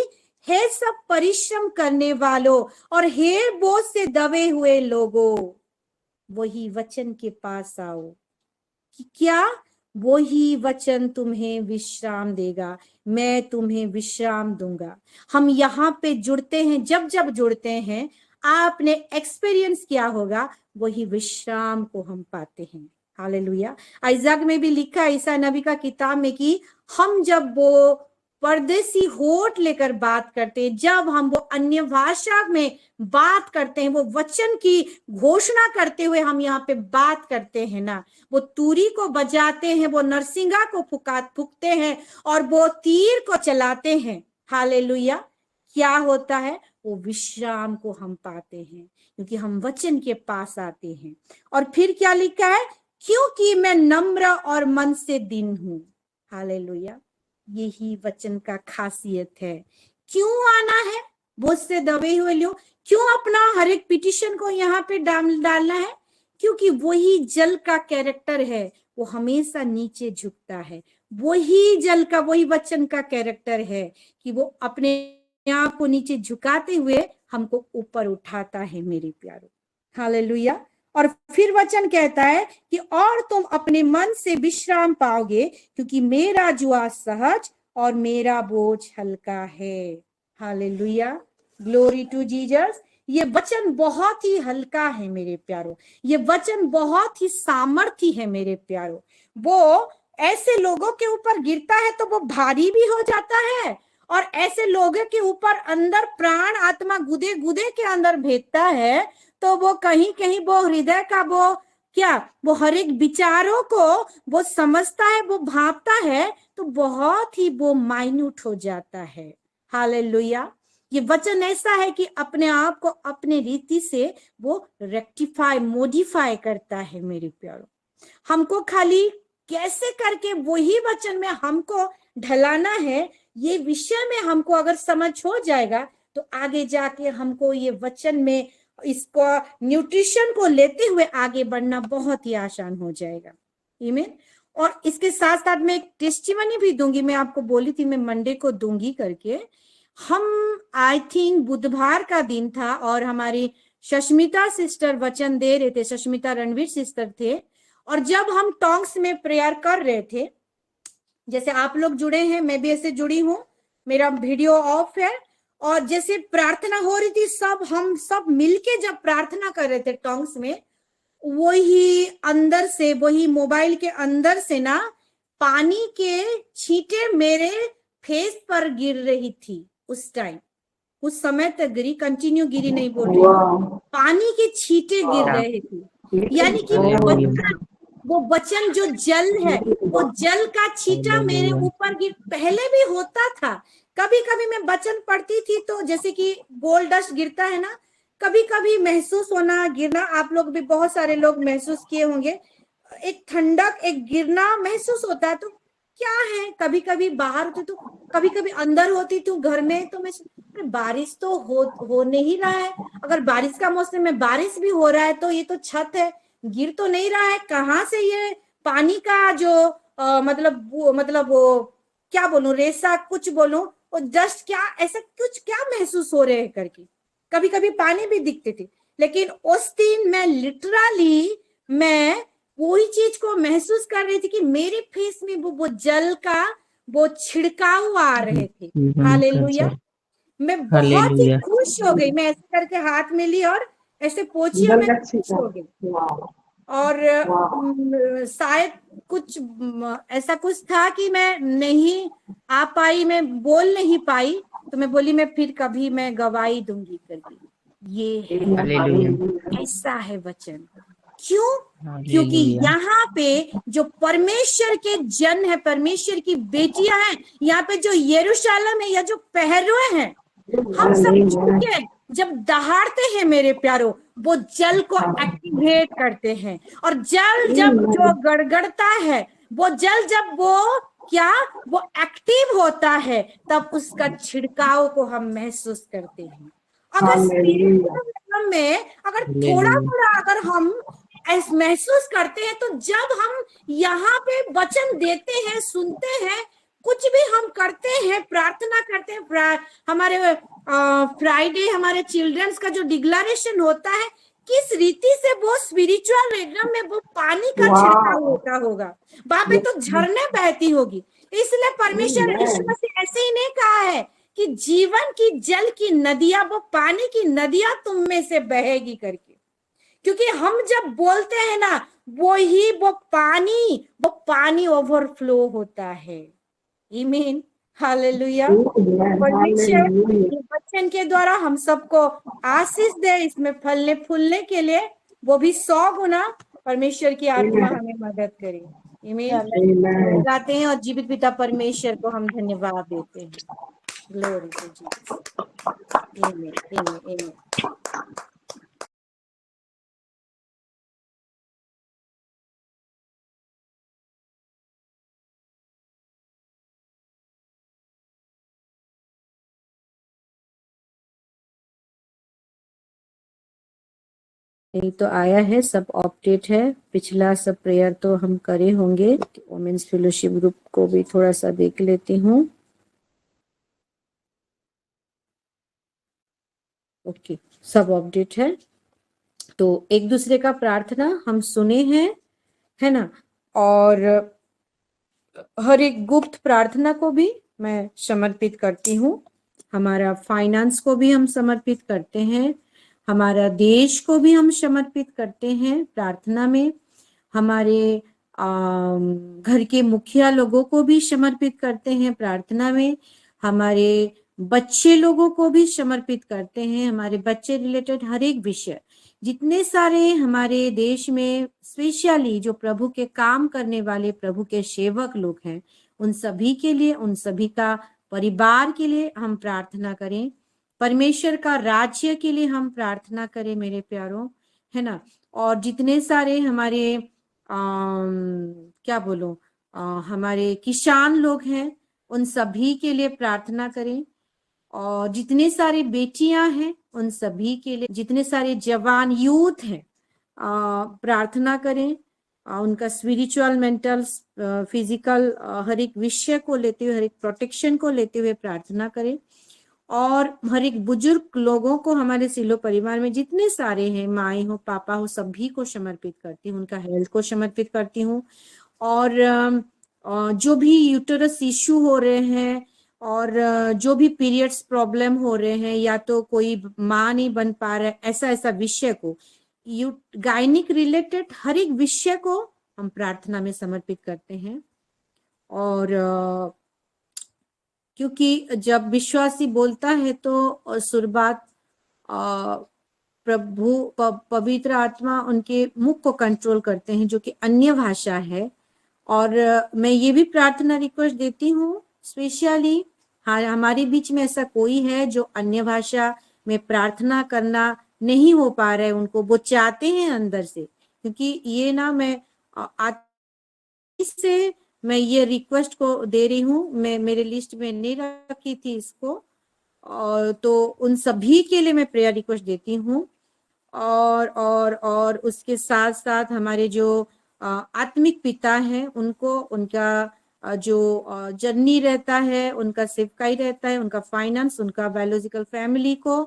हे सब परिश्रम करने वालों और हे बोझ से दबे हुए लोगों, वही वचन के पास आओ। कि क्या? वही वचन तुम्हें विश्राम देगा, मैं तुम्हें विश्राम दूंगा। हम यहाँ पे जुड़ते हैं, जब जब जुड़ते हैं आपने एक्सपीरियंस किया होगा, वही विश्राम को हम पाते हैं। हालेलुया। आइजाक में भी लिखा है, ईसा नबी का किताब में, कि हम जब वो परदेसी होठ लेकर बात करते हैं, जब हम वो अन्य भाषा में बात करते हैं, वो वचन की घोषणा करते हुए हम यहाँ पे बात करते हैं ना, वो तूरी को बजाते हैं, वो नरसिंगा को फूकते हैं और वो तीर को चलाते हैं। हालेलुया। क्या होता है? वो विश्राम को हम पाते हैं, क्योंकि हम वचन के पास आते हैं। और फिर क्या लिखा है? क्योंकि मैं नम्र और मन से दीन हूं। हालेलुया। यही वचन का खासियत है। क्यों आना है? बोझ से दबे हुए लोग, क्यों अपना हर एक पिटिशन को यहाँ पे डालना है? क्योंकि वही जल का कैरेक्टर है, वो हमेशा नीचे झुकता है। वही जल का, वही वचन का कैरेक्टर है कि वो अपने आप को नीचे झुकाते हुए हमको ऊपर उठाता है मेरे प्यारों। हालेलुया। और फिर वचन कहता है कि और तुम अपने मन से विश्राम पाओगे, क्योंकि मेरा जुआ सहज और मेरा बोझ हल्का है। हालेलुया। Glory to Jesus. ये वचन बहुत ही हल्का है मेरे प्यारों, ये वचन बहुत ही सामर्थी है मेरे प्यारों। वो ऐसे लोगों के ऊपर गिरता है तो वो भारी भी हो जाता है, और ऐसे लोगों के ऊपर अंदर प्राण आत्मा गुदे गुदे के अंदर भेजता है तो वो कहीं कहीं वो हृदय का वो क्या, वो हर एक विचारों को वो समझता है, वो भांपता है, तो बहुत ही वो माइन्यूट हो जाता है। हालेलुया। ये वचन ऐसा है कि अपने आप को अपने रीति से वो रेक्टिफाई, मॉडिफाई करता है मेरे प्यारों। हमको खाली कैसे करके वही वचन में हमको ढलाना है, ये विषय में हमको अगर समझ हो जाएगा तो आगे जाके हमको ये वचन में इसको न्यूट्रिशन को लेते हुए आगे बढ़ना बहुत ही आसान हो जाएगा। आमीन। और इसके साथ साथ मैं एक टेस्टिमनी भी दूंगी, मैं आपको बोली थी मैं मंडे को दूंगी करके। हम आई थिंक बुधवार का दिन था और हमारी सुष्मिता सिस्टर वचन दे रहे थे, सुष्मिता रणवीर सिस्टर थे, और जब हम टॉन्ग्स में प्रेयर कर रहे थे, जैसे आप लोग जुड़े हैं मैं भी ऐसे जुड़ी हूँ, मेरा वीडियो ऑफ है, और जैसे प्रार्थना हो रही थी, हम सब मिलके जब प्रार्थना कर रहे थे टॉन्ग्स में, वही अंदर से, वही मोबाइल के अंदर से ना पानी के छींटे मेरे फेस पर गिर रही थी। उस टाइम, उस समय तक गिरी, कंटिन्यू गिरी नहीं बोल रही, पानी के छींटे गिर रहे थे। यानी कि वो वचन जो जल है, वो जल का छींटा मेरे ऊपर गिर, पहले भी होता था। कभी कभी मैं वचन पढ़ती थी तो जैसे कि गोल्ड डस्ट गिरता है ना, कभी कभी महसूस होना, गिरना, आप लोग भी बहुत सारे लोग महसूस किए होंगे, एक ठंडक, एक गिरना महसूस होता है। तो क्या है, कभी कभी बाहर होती तो कभी कभी अंदर होती तो घर में, तो मैं बारिश तो हो नहीं रहा है, अगर बारिश का मौसम में बारिश भी हो रहा है तो ये तो छत है, गिर तो नहीं रहा है, कहाँ से ये पानी का जो मतलब वो क्या बोलूं, रेसा कुछ बोलूं, वो डस्ट क्या, ऐसा कुछ क्या महसूस हो रहे हैं करके कभी कभी पानी भी दिखते थे। लेकिन उस दिन मैं लिटरली मैं वही चीज को महसूस कर रही थी कि मेरे फेस में वो जल का वो छिड़काव आ रहे थे। हालेलुया। मैं बहुत ही खुश हो गई, मैं ऐसे करके हाथ में ली और ऐसे पोछी और मैं खुश हो गई। और शायद कुछ ऐसा कुछ था कि मैं नहीं आ पाई, मैं बोल नहीं पाई, तो मैं बोली मैं फिर कभी मैं गवाही दूंगी करके। ये है, ऐसा है वचन। क्यों? क्योंकि यहाँ पे जो परमेश्वर के जन है, परमेश्वर की बेटियां हैं, यहाँ पे जो यरूशलेम है या जो पहरुए हैं, हम सब झुके जब दहाड़ते हैं मेरे प्यारो, वो जल को एक्टिवेट करते हैं। और जल जब जो गड़गड़ता है, वो जल जब वो क्या वो एक्टिव होता है, तब उसका छिड़काव को हम महसूस करते हैं। अगर स्पिरिचुअल में अगर थोड़ा थोड़ा अगर हम महसूस करते हैं, तो जब हम यहाँ पे वचन देते हैं, सुनते हैं, कुछ भी हम करते हैं, प्रार्थना करते हैं, हमारे फ्राइडे हमारे चिल्ड्रंस का जो डिक्लेरेशन होता है, किस रीति से वो स्पिरिचुअल एकदम में वो पानी का छिड़काव होता होगा, वहां पे तो झरने बहती होगी। इसलिए परमेश्वर यीशु मसीह ऐसे ही नहीं कहा है कि जीवन की जल की नदियां, वो पानी की नदियां तुम में से बहेगी करके, क्योंकि हम जब बोलते हैं ना वो पानी ओवरफ्लो होता है। आमीन, हालेलुया। परमेश्वर के वचन के द्वारा हम सबको आशीष दे, इसमें फलने फूलने के लिए, वो भी 100 गुना परमेश्वर की आत्मा हमें मदद करे। आमीन। गाते हैं और जीवित पिता परमेश्वर को हम धन्यवाद देते हैं। Glory to Jesus. आमीन, आमीन, आमीन। नहीं तो आया है, सब अपडेट है। पिछला सब प्रेयर तो हम करे होंगे। वुमेन्स फेलोशिप ग्रुप को भी थोड़ा सा देख लेती हूँ। ओके, सब अपडेट है। तो एक दूसरे का प्रार्थना हम सुने हैं, है ना। और हर एक गुप्त प्रार्थना को भी मैं समर्पित करती हूँ। हमारा फाइनेंस को भी हम समर्पित करते हैं, हमारा देश को भी हम समर्पित करते हैं प्रार्थना में, हमारे घर के मुखिया लोगों को भी समर्पित करते हैं प्रार्थना में, हमारे बच्चे लोगों को भी समर्पित करते हैं, हमारे बच्चे रिलेटेड हर एक विषय, जितने सारे हमारे देश में स्पेशली जो प्रभु के काम करने वाले प्रभु के सेवक लोग हैं, उन सभी के लिए, उन सभी का परिवार के लिए हम प्रार्थना करें। परमेश्वर का राज्य के लिए हम प्रार्थना करें मेरे प्यारों, है ना। और जितने सारे हमारे क्या बोलो हमारे किसान लोग हैं, उन सभी के लिए प्रार्थना करें। और जितने सारे बेटियां हैं उन सभी के लिए, जितने सारे जवान यूथ हैं प्रार्थना करें। उनका स्पिरिचुअल, मेंटल, फिजिकल हर एक विषय को लेते हुए, हर एक प्रोटेक्शन को लेते हुए प्रार्थना करें। और हर एक बुजुर्ग लोगों को, हमारे सिलो परिवार में जितने सारे हैं, माए हो पापा हो, सभी को समर्पित करती हूँ, उनका हेल्थ को समर्पित करती हूँ। और जो भी यूटरस इश्यू हो रहे हैं और जो भी पीरियड्स प्रॉब्लम हो रहे हैं, या तो कोई माँ नहीं बन पा रहा है, ऐसा विषय को, गायनिक रिलेटेड हर एक विषय को हम प्रार्थना में समर्पित करते हैं। और क्योंकि जब विश्वासी बोलता है तो शुरुआत प्रभु पवित्र आत्मा उनके मुख को कंट्रोल करते हैं, जो कि अन्य भाषा है। और मैं ये भी प्रार्थना रिक्वेस्ट देती हूँ स्पेशली, हमारे बीच में ऐसा कोई है जो अन्य भाषा में प्रार्थना करना नहीं हो पा रहा है उनको, वो चाहते हैं अंदर से, क्योंकि ये ना मैं इससे मैं ये रिक्वेस्ट को दे रही हूँ, मैं मेरे लिस्ट में नहीं रखी थी इसको, और तो उन सभी के लिए मैं प्रेयर रिक्वेस्ट देती हूँ। और उसके साथ साथ हमारे जो आत्मिक पिता हैं, उनको, उनका जो जर्नी रहता है, उनका सेवकाई रहता है, उनका फाइनेंस, उनका बायोलॉजिकल फैमिली को,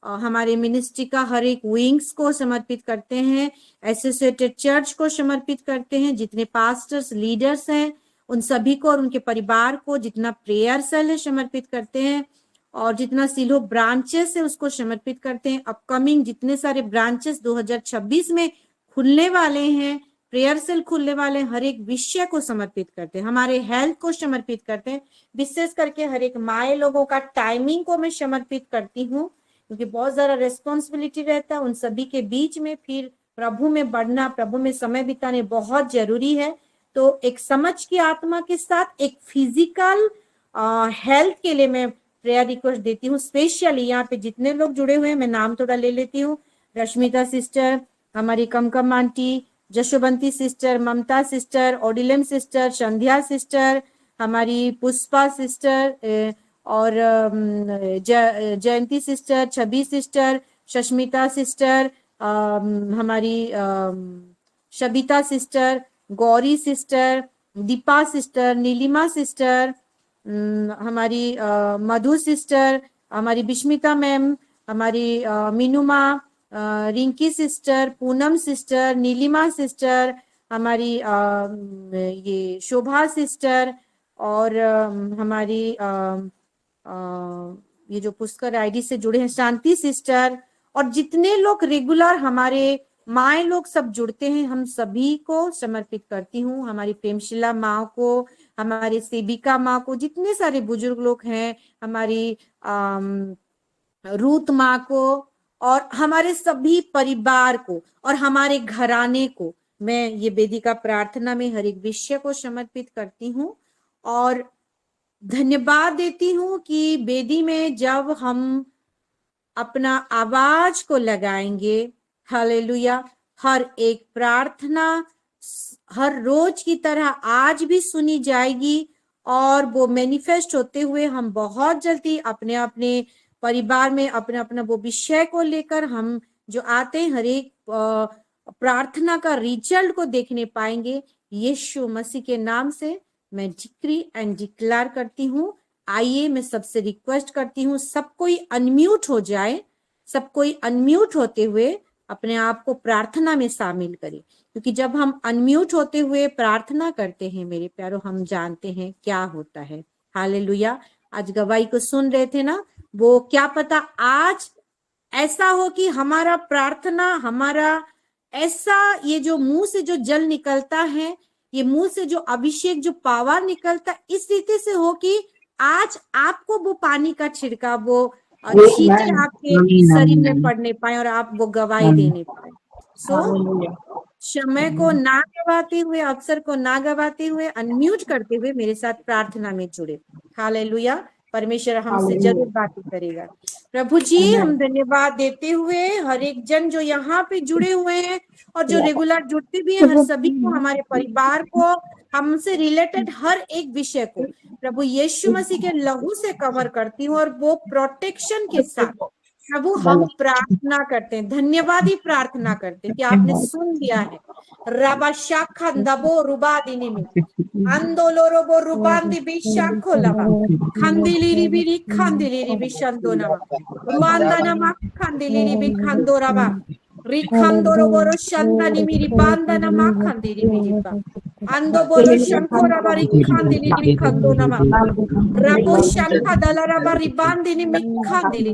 हमारे मिनिस्ट्री का हर एक विंग्स को समर्पित करते हैं, एसोसिएटेड चर्च को समर्पित करते हैं, जितने पास्टर्स, लीडर्स हैं उन सभी को और उनके परिवार को, जितना प्रेयर सेल है समर्पित करते हैं, और जितना सिलो ब्रांचेस है उसको समर्पित करते हैं। अपकमिंग जितने सारे ब्रांचेस 2026 में खुलने वाले हैं, प्रेयर सेल खुलने वाले हैं, हर एक विषय को समर्पित करते हैं, हमारे हेल्थ को समर्पित करते हैं, विशेष करके हर एक माए लोगों का टाइमिंग को मैं समर्पित करती हूँ, क्योंकि बहुत ज्यादा रेस्पॉन्सिबिलिटी रहता है उन सभी के बीच में, फिर प्रभु में बढ़ना, प्रभु में समय बिताने बहुत जरूरी है। तो एक समझ की आत्मा के साथ एक फिजिकल हेल्थ के लिए मैं प्रेयर रिक्वेस्ट देती हूँ। स्पेशली यहाँ पे जितने लोग जुड़े हुए हैं, मैं नाम थोड़ा ले लेती हूँ। रश्मिता सिस्टर, हमारी Kamkam aunty, Jashobanti sister, Mamata sister, Odilam sister, Sandhya sister, हमारी पुष्पा सिस्टर, और Jayanti sister, Chhavi sister, Shashmita sister, हमारी Sabita sister, Gauri sister, Deepa sister, Nilima sister, हमारी मधु सिस्टर, हमारी बिस्मिता मैम, हमारी मीनू माँ, Rinki sister, Poonam sister, Nilima sister, हमारी ये शोभा सिस्टर, और हमारी ये जो पुष्कर आईडी से जुड़े हैं शांति सिस्टर, और जितने लोग रेगुलर हमारे माए लोग सब जुड़ते हैं, हम सभी को समर्पित करती हूँ। हमारी प्रेमशिला माँ को, हमारे सेबिका माँ को, जितने सारे बुजुर्ग लोग हैं, हमारी रूत माँ को, और हमारे सभी परिवार को और हमारे घराने को मैं ये वेदिका प्रार्थना में हर एक विषय को समर्पित करती हूँ और धन्यवाद देती हूँ कि वेदी में जब हम अपना आवाज को लगाएंगे, हालेलुया, हर एक प्रार्थना हर रोज की तरह आज भी सुनी जाएगी और वो मैनिफेस्ट होते हुए हम बहुत जल्दी अपने अपने परिवार में अपना अपना वो विषय को लेकर हम जो आते हैं हर एक प्रार्थना का रिजल्ट को देखने पाएंगे। यीशु मसीह के नाम से मैं डिक्री एंड डिक्लेयर करती हूँ। आइए मैं सबसे रिक्वेस्ट करती हूँ सब कोई अनम्यूट हो जाए, सब कोई अनम्यूट होते हुए अपने आप को प्रार्थना में शामिल करें, क्योंकि जब हम अनम्यूट होते हुए प्रार्थना करते हैं मेरे प्यारों, हम जानते हैं क्या होता है। हालेलुया। आज गवाही को सुन रहे थे ना, वो क्या पता आज ऐसा हो कि हमारा प्रार्थना, हमारा ऐसा ये जो मुंह से जो जल निकलता है, ये मुंह से जो अभिषेक जो पावर निकलता, इस रीति से हो कि आज आपको वो पानी का छिड़काव, वो छींटे आपके शरीर में पड़ने पाए और आप वो गवाही देने पाए। समय को ना गवाते हुए, अवसर को ना गवाते हुए, अनम्यूट करते हुए मेरे साथ प्रार्थना में जुड़े। हालेलुया। परमेश्वर हमसे जरूर बातें करेगा। प्रभु जी, हम धन्यवाद देते हुए हर एक जन जो यहाँ पे जुड़े हुए हैं और जो रेगुलर जुड़ते भी हैं, हर सभी को, हमारे परिवार को, हमसे रिलेटेड हर एक विषय को प्रभु यीशु मसीह के लहू से कवर करती हूँ और वो प्रोटेक्शन के साथ प्रभु हम प्रार्थना करते हैं, धन्यवादी प्रार्थना करते हैं कि आपने सुन लिया है। रबा शाखा दबो रुबा दिने में अंदोलोरो बो रुबांदी बिशाखो लबा खंदिलीरी बिरी खंदिलीरी बिशंदो नवा रुआंदा नमा खंदिलीरी बिखंदो रबा रिखंदोरो बोरो शंदनी मिरी बांदा नमा खंदिली बिरिबा अंदो बोरो शंको रबा रिखंदिली बिखंदो नमा रबो शंका दलरा बा रिबांदिनी मिखंदिली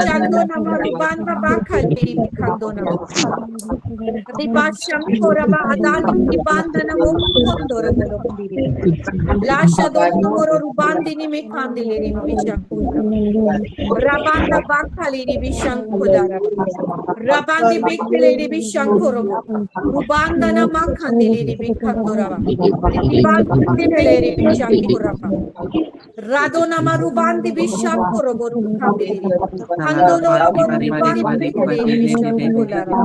चंदो नमा रुबांदा बाखंदिली बिखंदो नमा रिबा शंको रबा अदानी रिबांदा नमो खंदोरो बोरो लाशा दोनो बोरो रुबांदिनी मिखंदिली बिशंको रबांदा बाखलिनी बिशंको रबा Bandi bikleri bir şankorum. Rubandana makhandileri bir kandorava. Ribandi bir şankorava. Radonama rubandi bir şankorum rubandiri. Kandolora rubandi bikleri bir şankorava.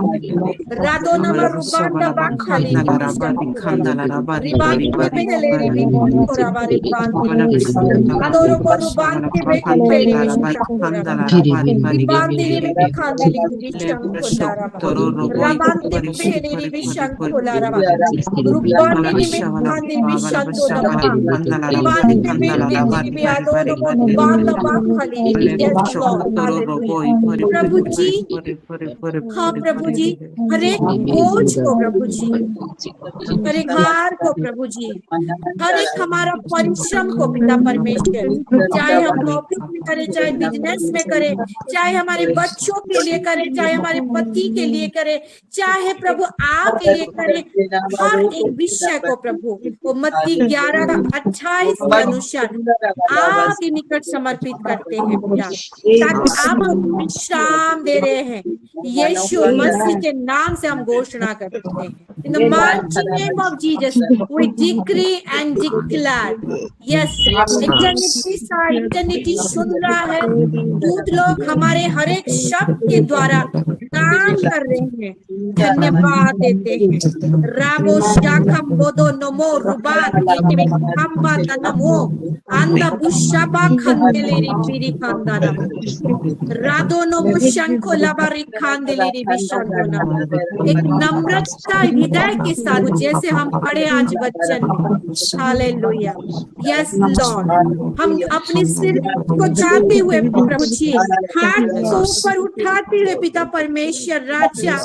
Radonama rubanda bakhaleri bir şankorava. Ribandi bikleri bir şankorava ribandi. Adoro rubandi bikleri bir şankorava. Ribandi bir kandili bir şankorava. Rabante pehleri bishankola raba rubani mekandi bishankola ribani pehleri bi adoro banda bakhali yes Lord प्रभु जी, हाँ प्रभु जी, हर एक बोझ को प्रभु जी, हर एक हार को प्रभु जी, हर एक हमारा परिश्रम को पिता परमेश्वर, चाहे हम नौकरी में करें, चाहे बिजनेस में करें, चाहे हमारे बच्चों के लिए करें, चाहे हमारे पति के लिए करें, चाहे प्रभु आपके लिए करें, हर एक विषय को प्रभु वो मत्ती 11:28 के अनुसार आपके निकट समर्पित करते हैं पिता, ताकि आप विश्राम दे रहे हैं। यीशु मसीह के नाम से हम घोषणा करते हैं। In the mighty name of Jesus, we decree and declare. Yes, eternity सुन रहा है। दूत लोग हमारे हर एक शब्द के द्वारा कान काम कर रहे हैं, धन्यवाद देते हैं। राबो शाखम बोदो नमो रुबात ये खंबा नमो अंदा बुशाबा खंदेलेरी पीरी खंदारा रादो नमो शंखो लबारी खांदेलेरी बिशंदो नमो। एक नम्रता हृदय के साथ जैसे हम पढ़े आज वचन में, हालेलुया, यस लॉर्ड, हम अपने सिर को झाड़ते हुए प्रभु जी, हाथ को ऊपर उठाते हुए पिता परमेश्वर राजा,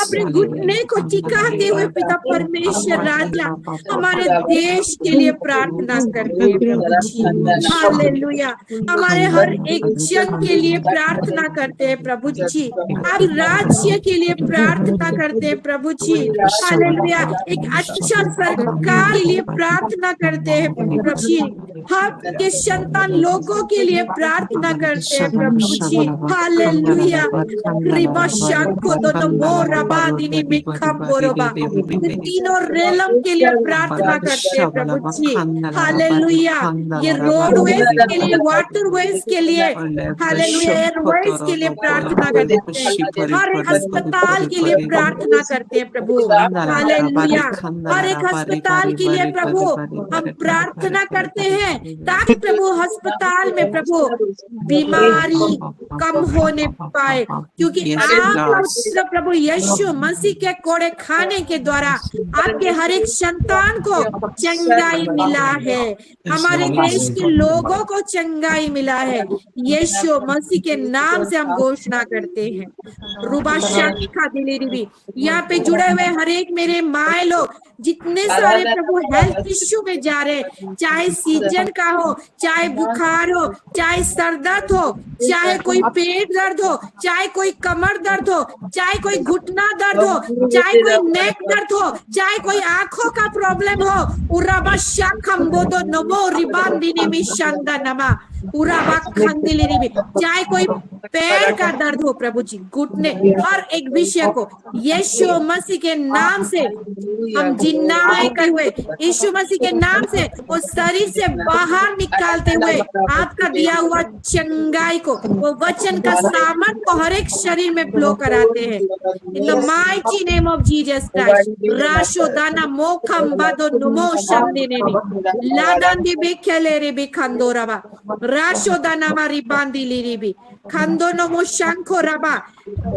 अपने घुटने को टिकाते हुए पिता परमेश्वर राजा, हमारे देश के लिए प्रार्थना करते हैं प्रभु जी, हालेलुया, हमारे हर एक जन के लिए प्रार्थना करते हैं प्रभु जी, आप राज्य के लिए प्रार्थना करते हैं प्रभु जी, हालेलुया, एक अच्छा सरकार के लिए प्रार्थना करते हैं प्रभु जी, हम के संतान लोगों के लिए प्रार्थना करते हैं प्रभु जी, हालेलुया, रिबाशांको दोनों रबादिनी मिखम बोरोबा, तीनों रेलम के लिए प्रार्थना करते हैं प्रभु जी, हालेलुया, ये रोडवेज के लिए, वाटरवेज के लिए, हालेलुया, एयरवेज के लिए प्रार्थना करते हैं, हर अस्पताल के लिए प्रार्थना करते हैं प्रभु, हालेलुया, हर एक अस्पताल के लिए प्रभु हम प्रार्थना करते हैं ताकि प्रभु अस्पताल में प्रभु बीमारी कम होने पाए, क्योंकि आप प्रभु यीशु मसीह के कोड़े खाने के द्वारा आपके हर एक संतान को चंगाई मिला है, हमारे देश के लोगों को चंगाई मिला है, यीशु मसीह के नाम से हम घोषणा करते हैं। रुबाशा का दिलेरी भी यहाँ पे जुड़े हुए हर एक मेरे माए लोग जितने सारे प्रभु हेल्थ इश्यू में जा रहे, चाहे सीजन का हो, चाहे बुखार हो, चाहे सर दर्द हो, चाहे कोई पेट दर्द हो, चाहे कोई कमर दर्द हो, चाहे कोई घुटना दर्द हो, चाहे कोई नेक दर्द हो, चाहे कोई आंखों का प्रॉब्लम हो, उराबा शाखम बोदो नमो रिबांदिनी मिशंदा नमा उराबा खंदिलिरी भी, चाहे कोई पैर का दर्द हो प्रभु जी, घुटने, हर एक विषय को यीशु मसीह के नाम से हम जिन्नाए कर हुए, यीशु मसीह के नाम से वो शरीर से बाहर निकालते हुए आपका दिया हुआ चंगाई को, वो वचन का सामर्थ को हर एक शरीर में फ्लो कराते हैं। In the mighty name of Jesus Christ राशो दाना मोखम बादो नुमो शब्दे ने भी लादान दी बेखेले रे भी खंदोराबा राशो दाना मा रिबांदी लीरी भी खंदो नमो शंखो रबा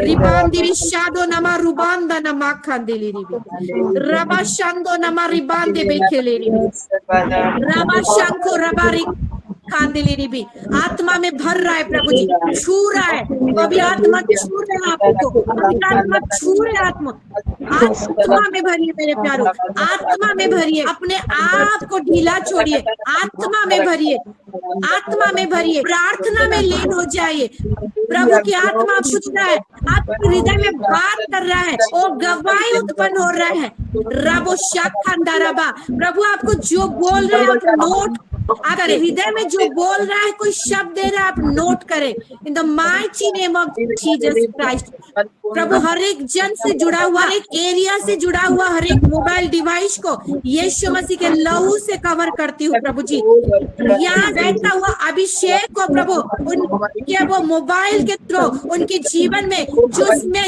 रिबांदी विशादो नमा रुबांदा नमा खंदिली री रबा शंदो नमा रिबांदे बेखेले री रबा शंखो रबा री खांदिली भी आत्मा में भर रहा है प्रभु जी, छू रहा है, अभी आत्मा छू रहे हैं आपको, अभी आत्मा छू रहे आत्मा में भरिए मेरे प्यारों, आत्मा में भरिए, अपने आप को ढीला छोड़िए, आत्मा में भरिए, आत्मा में भरिए, प्रार्थना में लीन हो जाइए, प्रभु की आत्मा छू रहा है, आपके हृदय में बात कर रहा है, वो गवाही उत्पन्न हो रहा है, रबो शाखंदारबा, प्रभु आपको जो बोल रहे हैं आप नोट, अगर हृदय में जो बोल रहा है, कोई शब्द दे रहा है, आप नोट करें in the mighty name of Jesus Christ. प्रभु हर एक जन से जुड़ा हुआ, हर एक एरिया से जुड़ा हुआ हर एक मोबाइल डिवाइस को यीशु मसीह के लहू से कवर करती हूँ प्रभु जी, यहाँ रहता हुआ अभिषेक को प्रभु उनके वो मोबाइल के थ्रू उनके जीवन में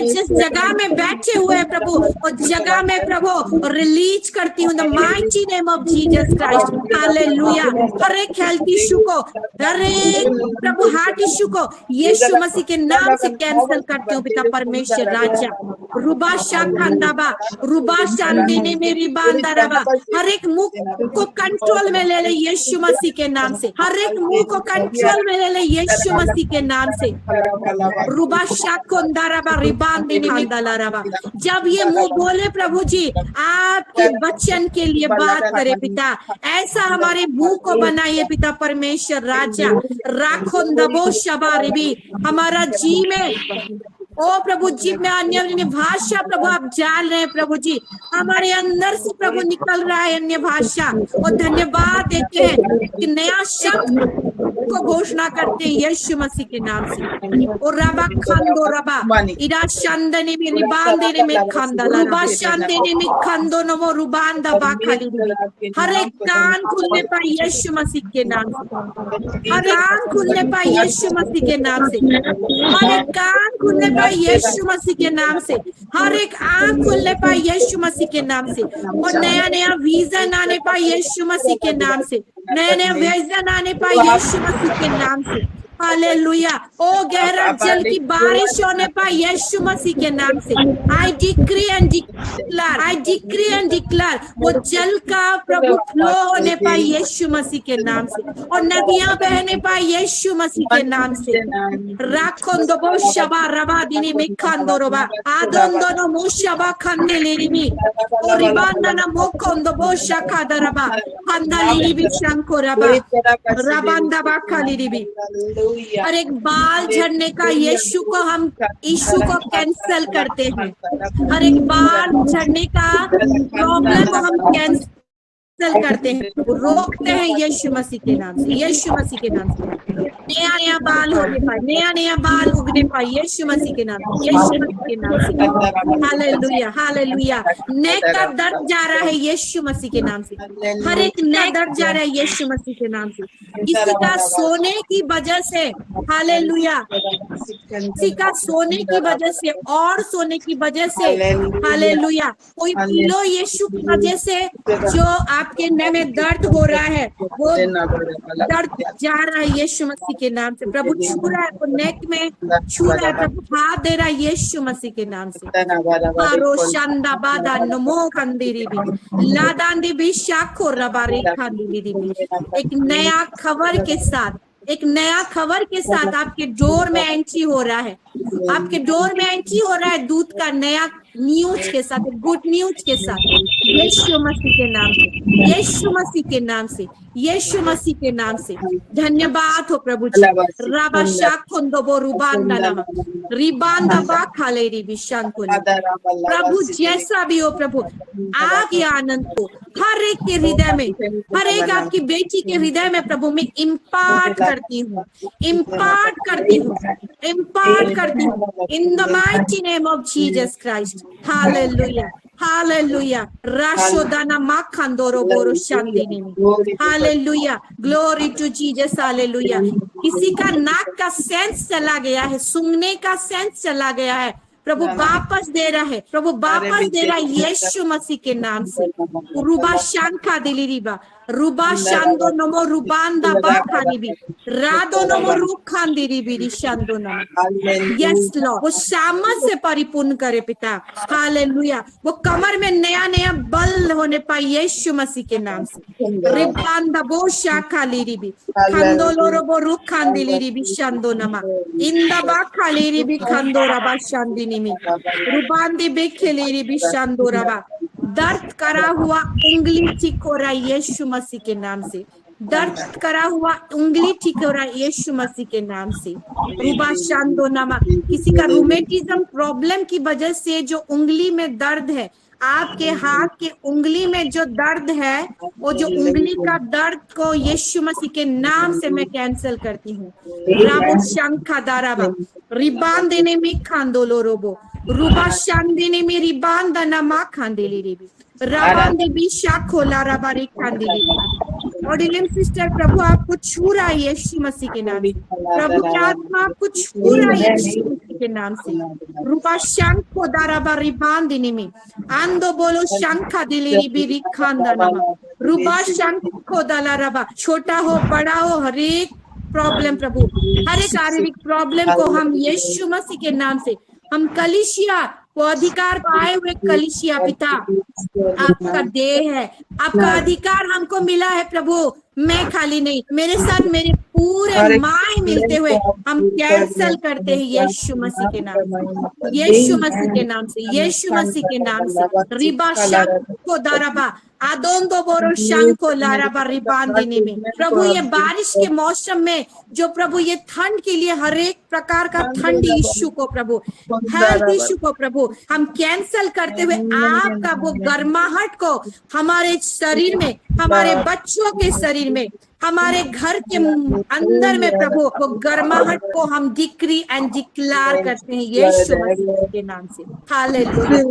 जिस जगह में बैठे हुए हैं प्रभु, उस जगह में प्रभु रिलीज करती हूँ the mighty name of Jesus Christ, hallelujah. हर एक हेल्थ इश्यू को, हर एक प्रभु हार्ट इश्यू को यीशु मसीह के नाम से कैंसिल करती हूँ पिता परमेश्वर राजा, रुबा शाखंदाबा रुबा शांतिने मेरी बांदाराबा, हर एक मुंह को कंट्रोल में ले ले यीशु मसीह के नाम से, हर एक मुंह को कंट्रोल में ले ले यीशु मसीह के नाम से, रुबा शाखंदाराबा रिबांदिनी हांदालाराबा। जब ये मुंह बोले प्रभु जी आपके वचन के लिए बात करे पिता, ऐसा हमारे मुंह को बनाइए पिता परमेश्वर राजा, राखों दबो शबारी भी हमारा जी में ओ प्रभु जी में अन्य भाषा प्रभु आप जान रहे हैं प्रभु जी, हमारे अंदर से प्रभु निकल रहा है अन्य भाषा, और धन्यवाद देते हैं कि नया शब्द को घोषणा करते हैं यीशु मसीह के नाम से। और रबा खंदो रबा इरा शंदने में रिबांदने में खंदला रबा शंदने में खंदो नवो रुबांदा बाखाली रिबी। हर एक कान खुलने पर यीशु मसीह के नाम से, हर कान खुलने पर यीशु मसीह के नाम से, हर एक कान खुलने पर यीशु मसीह के नाम से, हर एक आंख खुलने पर यीशु मसीह के नाम से, और नया नया विजन आने पर यीशु मसीह के नाम से, नया नया विजन आने पर यीशु मसीह के नाम से। हालेलुया। ओ गहरा जल की बारिश होने पर यीशु मसीह के नाम से। I decree and declare, I decree and declare, वो जल का प्रभु फ्लो होने पर यीशु मसीह के नाम से, और नदियां बहने पर यीशु मसीह के नाम से। राखोंदो बो शबा रबा दिनी में खांदो रबा आदोंदो नो मुशबा खंदे लेरिमी और रिबांदा ना मोकोंदो बो शका दरबा खंदा लेरिबी शंको रबा रबांदा बा खालिरिबी। और एक बाल झड़ने का यीशु को हम यीशु को कैंसल करते हैं। हर एक बाल झड़ने का प्रॉब्लम हम कैंसल करते हैं, रोकते हैं यीशु मसीह के नाम से, यीशु मसीह के नाम से। नया नया बाल होने पर, नया नया बाल उगने पर यीशु मसीह के नाम से, यीशु मसीह के नाम से। Hallelujah hallelujah. नेक का दर्द जा रहा है यीशु मसीह के नाम से, हर एक नेक दर्द जा रहा है यीशु मसीह के नाम से। किसी का सोने की वजह से, हालेलुया, किसी का सोने की वजह से और सोने की वजह से, हालेलुया, कोई पिलो यीशु की वजह से जो आपके ने में दर्द हो रहा है, वो दर्द जा रहा है यीशु मसीह के नाम से। प्रभु छू रहा है, वो नेक में छू रहा है, प्रभु हाथ दे रहा है यीशु मसीह के नाम से। हारो शंदा बादा नमो कंदीरी भी लादांदी भी शाखो रबारी खांदीरी भी। एक नया खबर के साथ, एक नया खबर के साथ आपके डोर में एंट्री हो रहा है, आपके डोर में एंट्री हो रहा है दूध का नया न्यूज के साथ, गुड न्यूज के साथ, यीशु मसीह के नाम से, यीशु मसीह के नाम से, यीशु मसीह के नाम से। धन्यवाद हो प्रभु जी। राबा शाखोंदो बो रुबांदा ना रिबांदा बा खाले री बिशांको। प्रभु जैसा भी हो प्रभु, आगे आनंद को हर एक के हृदय में, हर एक आपकी बेटी के हृदय में प्रभु मैं इम्पार्ट करती हूँ, इम्पार्ट करती हूँ, इम्पार्ट करती हूँ in the mighty name of Jesus Christ. Hallelujah hallelujah. राशोदाना माखंदोरो बोरो शांतिनी में। Hallelujah, glory to Jesus. Hallelujah. किसी का नाक का सेंस चला गया है, सूंघने का सेंस चला गया है, प्रभु वापस दे रहा है, प्रभु वापस दे रहा है यीशु मसीह के नाम से। रुबा शांखा दिलीरिबा रुबा शांदो नमो रुबांदा बाखानिबी रादो नमो रुखांदिरीबी रिशांदो नमो। यस लॉर्ड, वो सामर्थ से परिपूर्ण करे पिता। हालेलुया। वो कमर में नया नया बल होने पाए यीशु मसीह के नाम से। रिबांदा बो शाखा लिरीबी खंदो लोरोबो रुखांदिलीरीबी शांदो नमा इंदा बाखालिरीबी खंदो रबा शांदिनी में रुबांदी बेखेलिरीबी शांदो रबा। दर्द करा हुआ उंगली ठीक हो रहा है यीशु मसीह के नाम से। दर्द करा हुआ उंगली ठीक हो रहा है यीशु मसीह के नाम से। रुबा शांदो नामा। किसी का रूमेटिज्म प्रॉब्लम की वजह से जो उंगली में दर्द है, आपके हाथ के उंगली में जो दर्द है, वो जो उंगली का दर्द को यीशु मसीह के नाम से मैं कैंसिल करती हूँ। राबो शंखा दाराबा रिबान देने में खांदोलो रोबो रुबा शांदिनी में रिबान दाना मा खांदेली रेबी राबान देवी शाखोला राबारी खांदेली। और डिलीम सिस्टर, प्रभु आपको छू रहा है यीशु मसीह के नाम से। प्रभु की आत्मा आपको छू रहा है यीशु मसीह के नाम से। रूपा शंखो दाराबा रिबान दिनी में आंदो बोलो शंखा दिली बिरी खांदाना रूपा शंखो दालाराबा। छोटा हो बड़ा हो, हर एक प्रॉब्लम प्रभु, हर एक शारीरिक प्रॉब्लम को हम यीशु मसीह के नाम से, हम कलिसिया वो अधिकार पाए हुए कलिसिया पिता, आपका देह है, आपका अधिकार हमको मिला है प्रभु। मैं खाली नहीं, मेरे साथ मेरे पूरे माय मिलते हुए हम कैंसल करते हैं यीशु मसीह के नाम से, यीशु मसीह के नाम से, यीशु मसीह के नाम से। रिबा शंखो दाराबा आदोंदो बोरो शंको लारा बारी बांधिनी में। प्रभु ये बारिश के मौसम में जो प्रभु ये ठंड के लिए हर एक प्रकार का ठंड इश्यू को प्रभु, हेल्थ इश्यू को प्रभु हम कैंसल करते हुए आपका वो गर्माहट को हमारे शरीर में, हमारे बच्चों के शरीर में, हमारे घर के अंदर में प्रभु वो गर्माहट को हम डिक्री एंड डिक्लेयर करते हैं यीशु मसीह के नाम से। हालेलुया।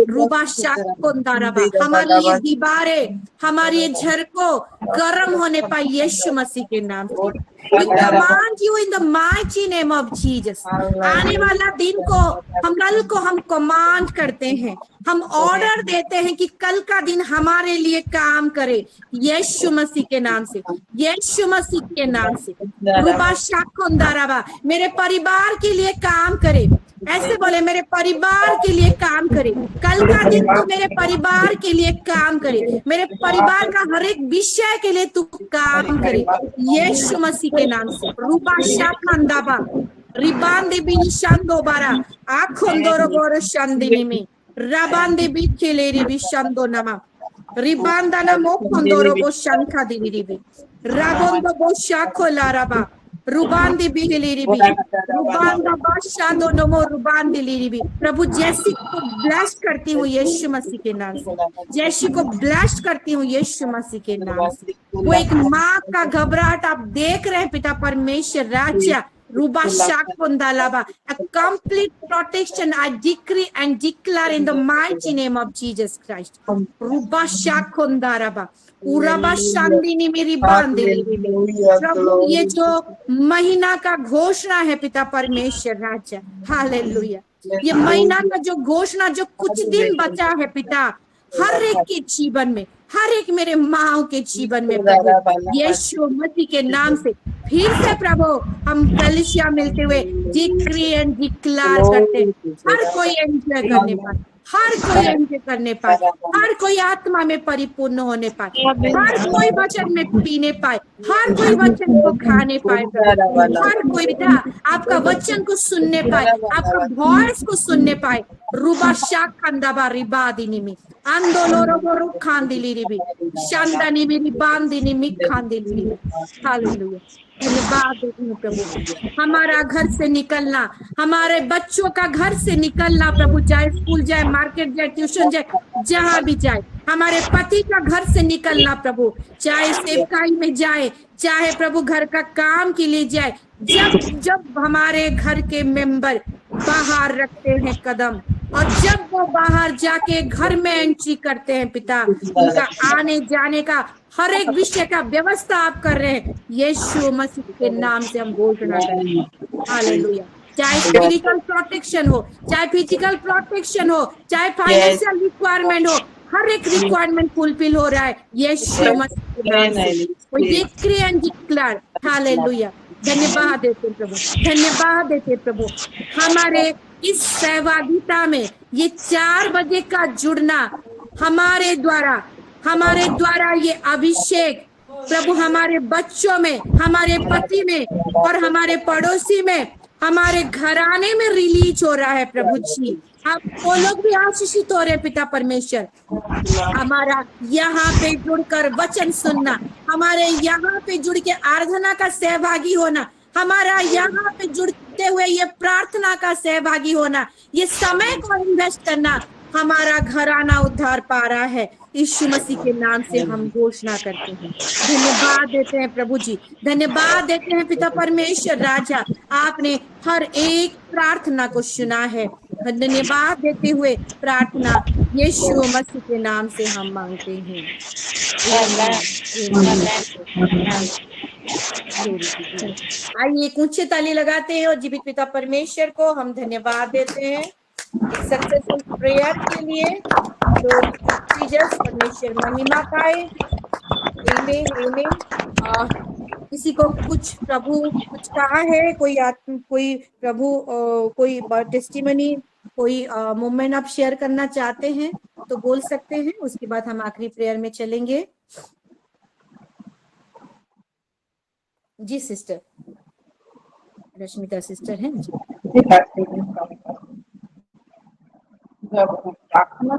रूबा शाकुंदाराबा, हमारी ये दीवारें, हमारी ये घर को गर्म होने पाए यीशु मसीह के नाम से। We command you in the mighty name of Jesus। आने वाला दिन को हम कल को हम कमांड करते हैं, हम ऑर्डर देते हैं कि कल का दिन हमारे लिए काम करे यीशु मसीह के नाम से, यीशु मसीह के नाम से। रूबा शाकुंदाराबा, मेरे परिवार के लिए काम करे, ऐसे बोले मेरे परिवार के लिए काम करे, कल का दिन तू मेरे परिवार के लिए काम करे, मेरे परिवार का हर एक विषय के लिए तू काम करे यीशु मसीह के नाम से। रूपा शाखंदाबा रिबांदे बिनी शांदो बारा आखोंदोरो बोरो शांदिनी में राबांदे बिखेले रिबी शांदो नमा रिबांदा ना मोखोंदोरो बो शंखा दिनी रिबी राबोंदो बो शाखो लाराबा रुबांदी बिगलिरिबी रुबांदा बादशाह नमो रुबांदी लिरिबी। प्रभु जैसी को ब्लेस करती हूँ यीशु मसीह के नाम से, जैसी को ब्लेस करती हूँ यीशु मसीह के नाम से। वो एक माँ का घबराहट आप देख रहे हैं पिता परमेश्वर राजा रूबा शाकुंदालाबा, a complete protection I decree and declare in the mighty name of Jesus Christ। रूबा शाकुंदाराबा उराबा शांदिनी मेरी बांधिनी। प्रभु ये जो महीना का घोषणा है पिता परमेश्वर राजा, हालेलुया, ये महीना का जो घोषणा जो कुछ दिन बचा है पिता हर एक के जीवन में, हर एक मेरे माँ के जीवन में प्रभु यीशु मसीह के नाम से फिर से प्रभु हम कलिसिया मिलते हुए डिक्री एंड डिक्लेयर करते हैं हर कोई एंजॉय करने पाए, हर कोई एंजॉय करने पाए, हर कोई आत्मा में परिपूर्ण होने पाए, हर कोई वचन में पीने पाए, हर कोई वचन को खाने पाए, हर कोई पिता आपका वचन को सुनने पाए, आपका वॉइस को सुनने पाए। रूबा शाखंदाबा रिबादिनी में आंदोलोरो बोरो खांदिली रिबी शांदानी मेरी बांदिनी में खांदिली। हालेलुया। धन्यवाद देती हूँ प्रभु, हमारा घर से निकलना, हमारे बच्चों का घर से निकलना प्रभु, चाहे स्कूल जाए, मार्केट जाए, ट्यूशन जाए, जहां भी जाए, हमारे पति का घर से निकलना प्रभु, चाहे सेवकाई में जाए, चाहे प्रभु घर का काम के लिए जाए, जब जब हमारे घर के मेंबर बाहर रखते हैं कदम और जब वो बाहर जाके घर में एंट्री करते हैं पिता, उनका आने जाने का हर एक विषय का व्यवस्था आप कर रहे हैं यीशु मसीह के नाम से हम घोषणा करें। हालेलुया। चाहे स्पिरिचुअल प्रोटेक्शन हो, चाहे फिजिकल प्रोटेक्शन हो, चाहे फाइनेंशियल रिक्वायरमेंट हो, हर एक रिक्वायरमेंट फुलफिल हो रहा है यीशु मसीह के नाम से। We decree and declare, hallelujah. धन्यवाद देते प्रभु, धन्यवाद देते प्रभु, हमारे इस सहभागिता में ये 4 बजे का जुड़ना हमारे द्वारा ये अभिषेक प्रभु हमारे बच्चों में, हमारे पति में और हमारे पड़ोसी में, हमारे घराने में रिलीज हो रहा है प्रभु जी। आप वो लोग भी आशीषित हो रहे पिता परमेश्वर। हमारा यहाँ पे जुड़कर वचन सुनना, हमारे यहाँ पे जुड़ के आराधना का सहभागी होना, हमारा यहाँ पे जुड़ते हुए ये प्रार्थना का सहभागी होना, ये समय को इन्वेस्ट करना, हमारा घराना उद्धार पा रहा है यीशु मसीह के नाम से हम घोषणा करते हैं। धन्यवाद देते हैं प्रभु जी, धन्यवाद देते हैं पिता परमेश्वर राजा, आपने हर एक प्रार्थना को सुना है। धन्यवाद देते हुए प्रार्थना यीशु मसीह के नाम से हम मांगते हैं। आइए एक ऊंची ताली लगाते हैं और जीवित पिता परमेश्वर को हम धन्यवाद देते हैं सक्सेसफुल प्रेयर के लिए। तो जीसस परमेश्वर महिमा पाए। किसी को कुछ प्रभु कुछ कहा है, कोई प्रभु कोई टेस्टिमनी, कोई मोमेंट आप शेयर करना चाहते हैं तो बोल सकते हैं, उसके बाद हम आखिरी प्रेयर में चलेंगे। जी सिस्टर रश्मिता सिस्टर हैं जी। जब प्रार्थना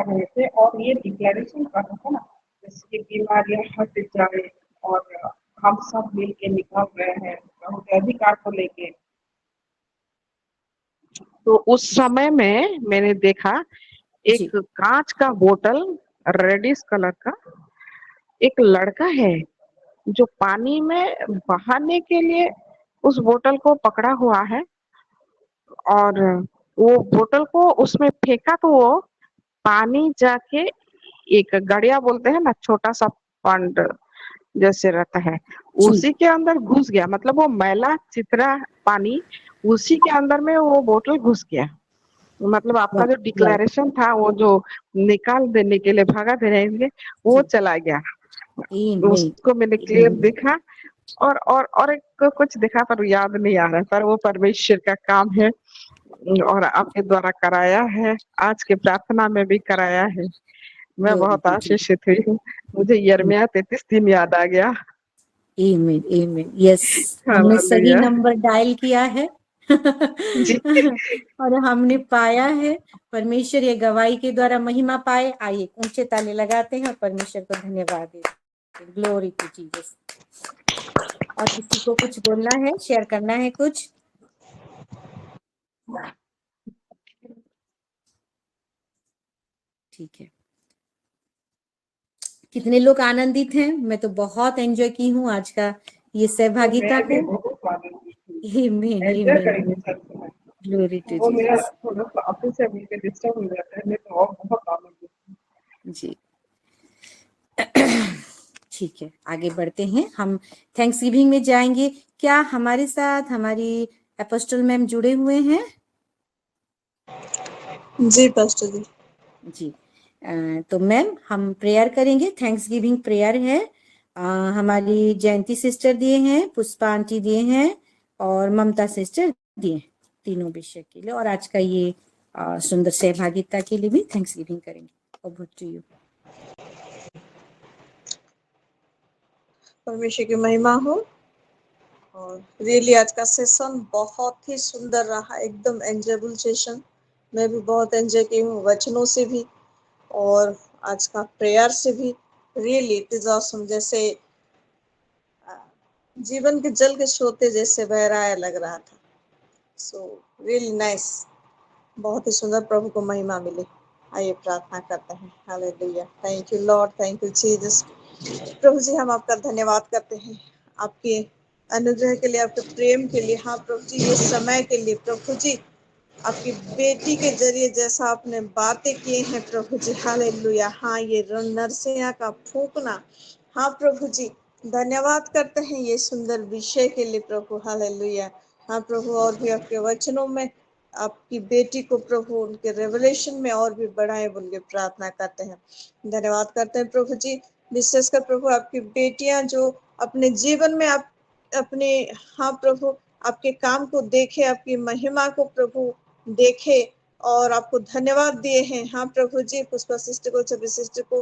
कर रहे थे और ये डिक्लेरेशन कर रहा था ना, जैसे कि बीमारियां हट जाए और हम सब मिल के निकल रहे हैं प्रभु के अधिकार को लेके। तो उस समय में मैंने देखा एक जी कांच का बोतल रेडिश कलर का, एक लड़का है जो पानी में बहाने के लिए उस बोतल को पकड़ा हुआ है और वो बोतल को उसमें फेंका तो वो पानी जाके एक गड़िया बोलते हैं ना, छोटा सा पंड जैसे रहता है, जी उसी के अंदर घुस गया। मतलब वो मैला चितरा पानी उसी के अंदर में वो बोतल घुस गया। मतलब आपका वाह जो वाह डिक्लेरेशन था वो जो निकाल देने के लिए भागा देने के लिए वो जी चला गया। आमीन उसको मैंने क्लियर आमीन देखा और एक कुछ देखा पर याद नहीं आ रहा, पर वो परमेश्वर का काम है और आपके द्वारा कराया है, आज के प्रार्थना में भी कराया है। मैं ग्लोरी बहुत टू आशीषित हुई हूँ। मुझे यिर्मयाह 33:3 याद आ गया। आमीन आमीन। यस, हमने सही हालेलुया। नंबर डायल किया है जी। और हमने पाया है। परमेश्वर ये गवाही के द्वारा महिमा पाए। आइए ऊंचे ताले लगाते हैं और परमेश्वर को धन्यवाद देते हैं। Glory to Jesus. और किसी को कुछ बोलना है, शेयर करना है कुछ? ठीक है। कितने लोग आनंदित हैं? मैं तो बहुत एंजॉय की हूँ आज का ये सहभागिता मैं भी को। बहुत आनंदित हूँ। आमीन एंजॉय आमीन। करेंगे चर्च में। ग्लोरी टू वो मेरा जीसस। थोड़ा सा ऑफिस से मिलकर डिस्टर्ब हो जाता है, मैं तो और बहुत आनंदित हूँ। जी ठीक है, आगे बढ़ते हैं। हम थैंक्स गिविंग में जाएंगे। क्या हमारे साथ हमारी एपोस्टल मैम जुड़े हुए हैं? जी पास्टर जी। जी तो मैम हम प्रेयर करेंगे। थैंक्स गिविंग प्रेयर है। हमारी जयंती सिस्टर दिए हैं, पुष्पा आंटी दिए हैं और ममता सिस्टर दिए हैं, तीनों विषय के लिए। और आज का ये सुंदर सहभागिता के लिए भी थैंक्स गिविंग करेंगे। Over to you. परमेश्वर की महिमा हो। और रियली आज का सेशन बहुत ही सुंदर रहा, एकदम एंजॉयबल सेशन। मैं भी बहुत एंजॉय की हूँ, वचनों से भी और आज का प्रेयर से भी। Really it is awesome. जैसे जीवन के जल के सोते जैसे बह रहा है लग रहा था। So really nice. बहुत ही सुंदर। प्रभु को महिमा मिले। आइए प्रार्थना करते हैं। Hallelujah. Thank you Lord, thank you Jesus. प्रभु जी हम आपका धन्यवाद करते हैं आपके अनुग्रह के लिए, आपके प्रेम के लिए। हाँ प्रभु जी, ये समय के लिए प्रभु जी, आपकी बेटी के जरिए जैसा आपने बातें किए हैं प्रभु जी। हालेलुया। हाँ ये नरसिया का फूकना। हाँ प्रभु जी, धन्यवाद करते हैं ये सुंदर विषय के लिए प्रभु। हालेलुया। हाँ प्रभु, और भी आपके वचनों में आपकी बेटी को प्रभु उनके रेवलेशन में और भी बढ़ाए बोल के प्रार्थना करते हैं। धन्यवाद करते हैं प्रभु जी। विशेषकर प्रभु आपकी बेटियां जो अपने जीवन में आप अपने, हाँ प्रभु, आपके काम को देखे, आपकी महिमा को प्रभु देखे और आपको धन्यवाद दिए हैं। हाँ प्रभु जी, पुष्पा सिस्टर को, छवि सिस्टर को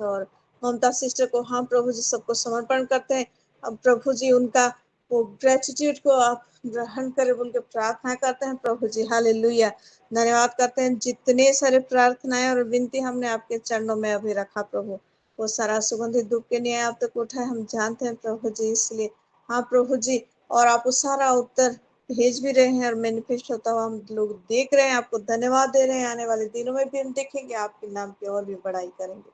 और ममता सिस्टर को, हाँ प्रभु जी सबको समर्पण करते हैं। अब प्रभु जी उनका वो ग्रेटिट्यूड को आप ग्रहण करें बोल के प्रार्थना करते हैं प्रभु जी। हालेलुया। धन्यवाद करते हैं। जितने सारे प्रार्थनाएं और विनती हमने आपके चरणों में अभी रखा प्रभु, वो सारा सुगंधित धूप के न्याय आप तक उठाए हम जानते हैं प्रभु जी। इसलिए हाँ प्रभु जी, और आप वो सारा उत्तर भेज भी रहे हैं और मैनिफेस्ट होता हुआ हम लोग देख रहे हैं। आपको धन्यवाद दे रहे हैं। आने वाले दिनों में भी हम देखेंगे, आपके नाम की और भी बड़ाई करेंगे।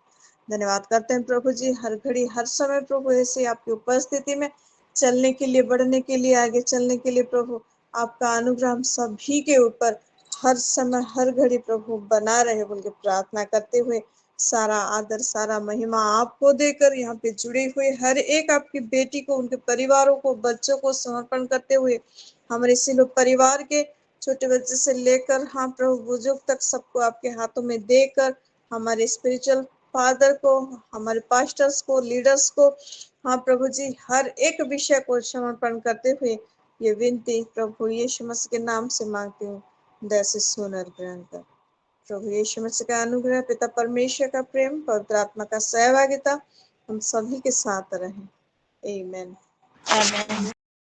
धन्यवाद करते हैं प्रभु जी। हर घड़ी हर समय प्रभु ऐसे आपकी उपस्थिति में चलने के लिए, बढ़ने के लिए, आगे चलने के लिए प्रभु आपका अनुग्रह हम सभी के ऊपर हर समय हर घड़ी प्रभु बना रहे बोल के प्रार्थना करते हुए, सारा आदर सारा महिमा आपको देकर यहाँ पे जुड़े हुए हर एक आपकी बेटी को, उनके परिवारों को, बच्चों को समर्पण करते हुए, हमारे सिलो परिवार के छोटे बच्चे से लेकर हाँ प्रभु बुजुर्ग तक सबको आपके हाथों में देकर, हमारे स्पिरिचुअल फादर को, हमारे पास्टर्स को, लीडर्स को, हाँ प्रभु जी हर एक विषय को समर्पण करते हुए ये विनती प्रभु यीशु मसीह के नाम से मांगती हूँ। दैसे सुनर ग्रहण कर। प्रभु यीशु मसीह का अनुग्रह, पिता परमेश्वर का प्रेम, पवित्र आत्मा का सहभागिता हम सभी के साथ रहे। आमीन।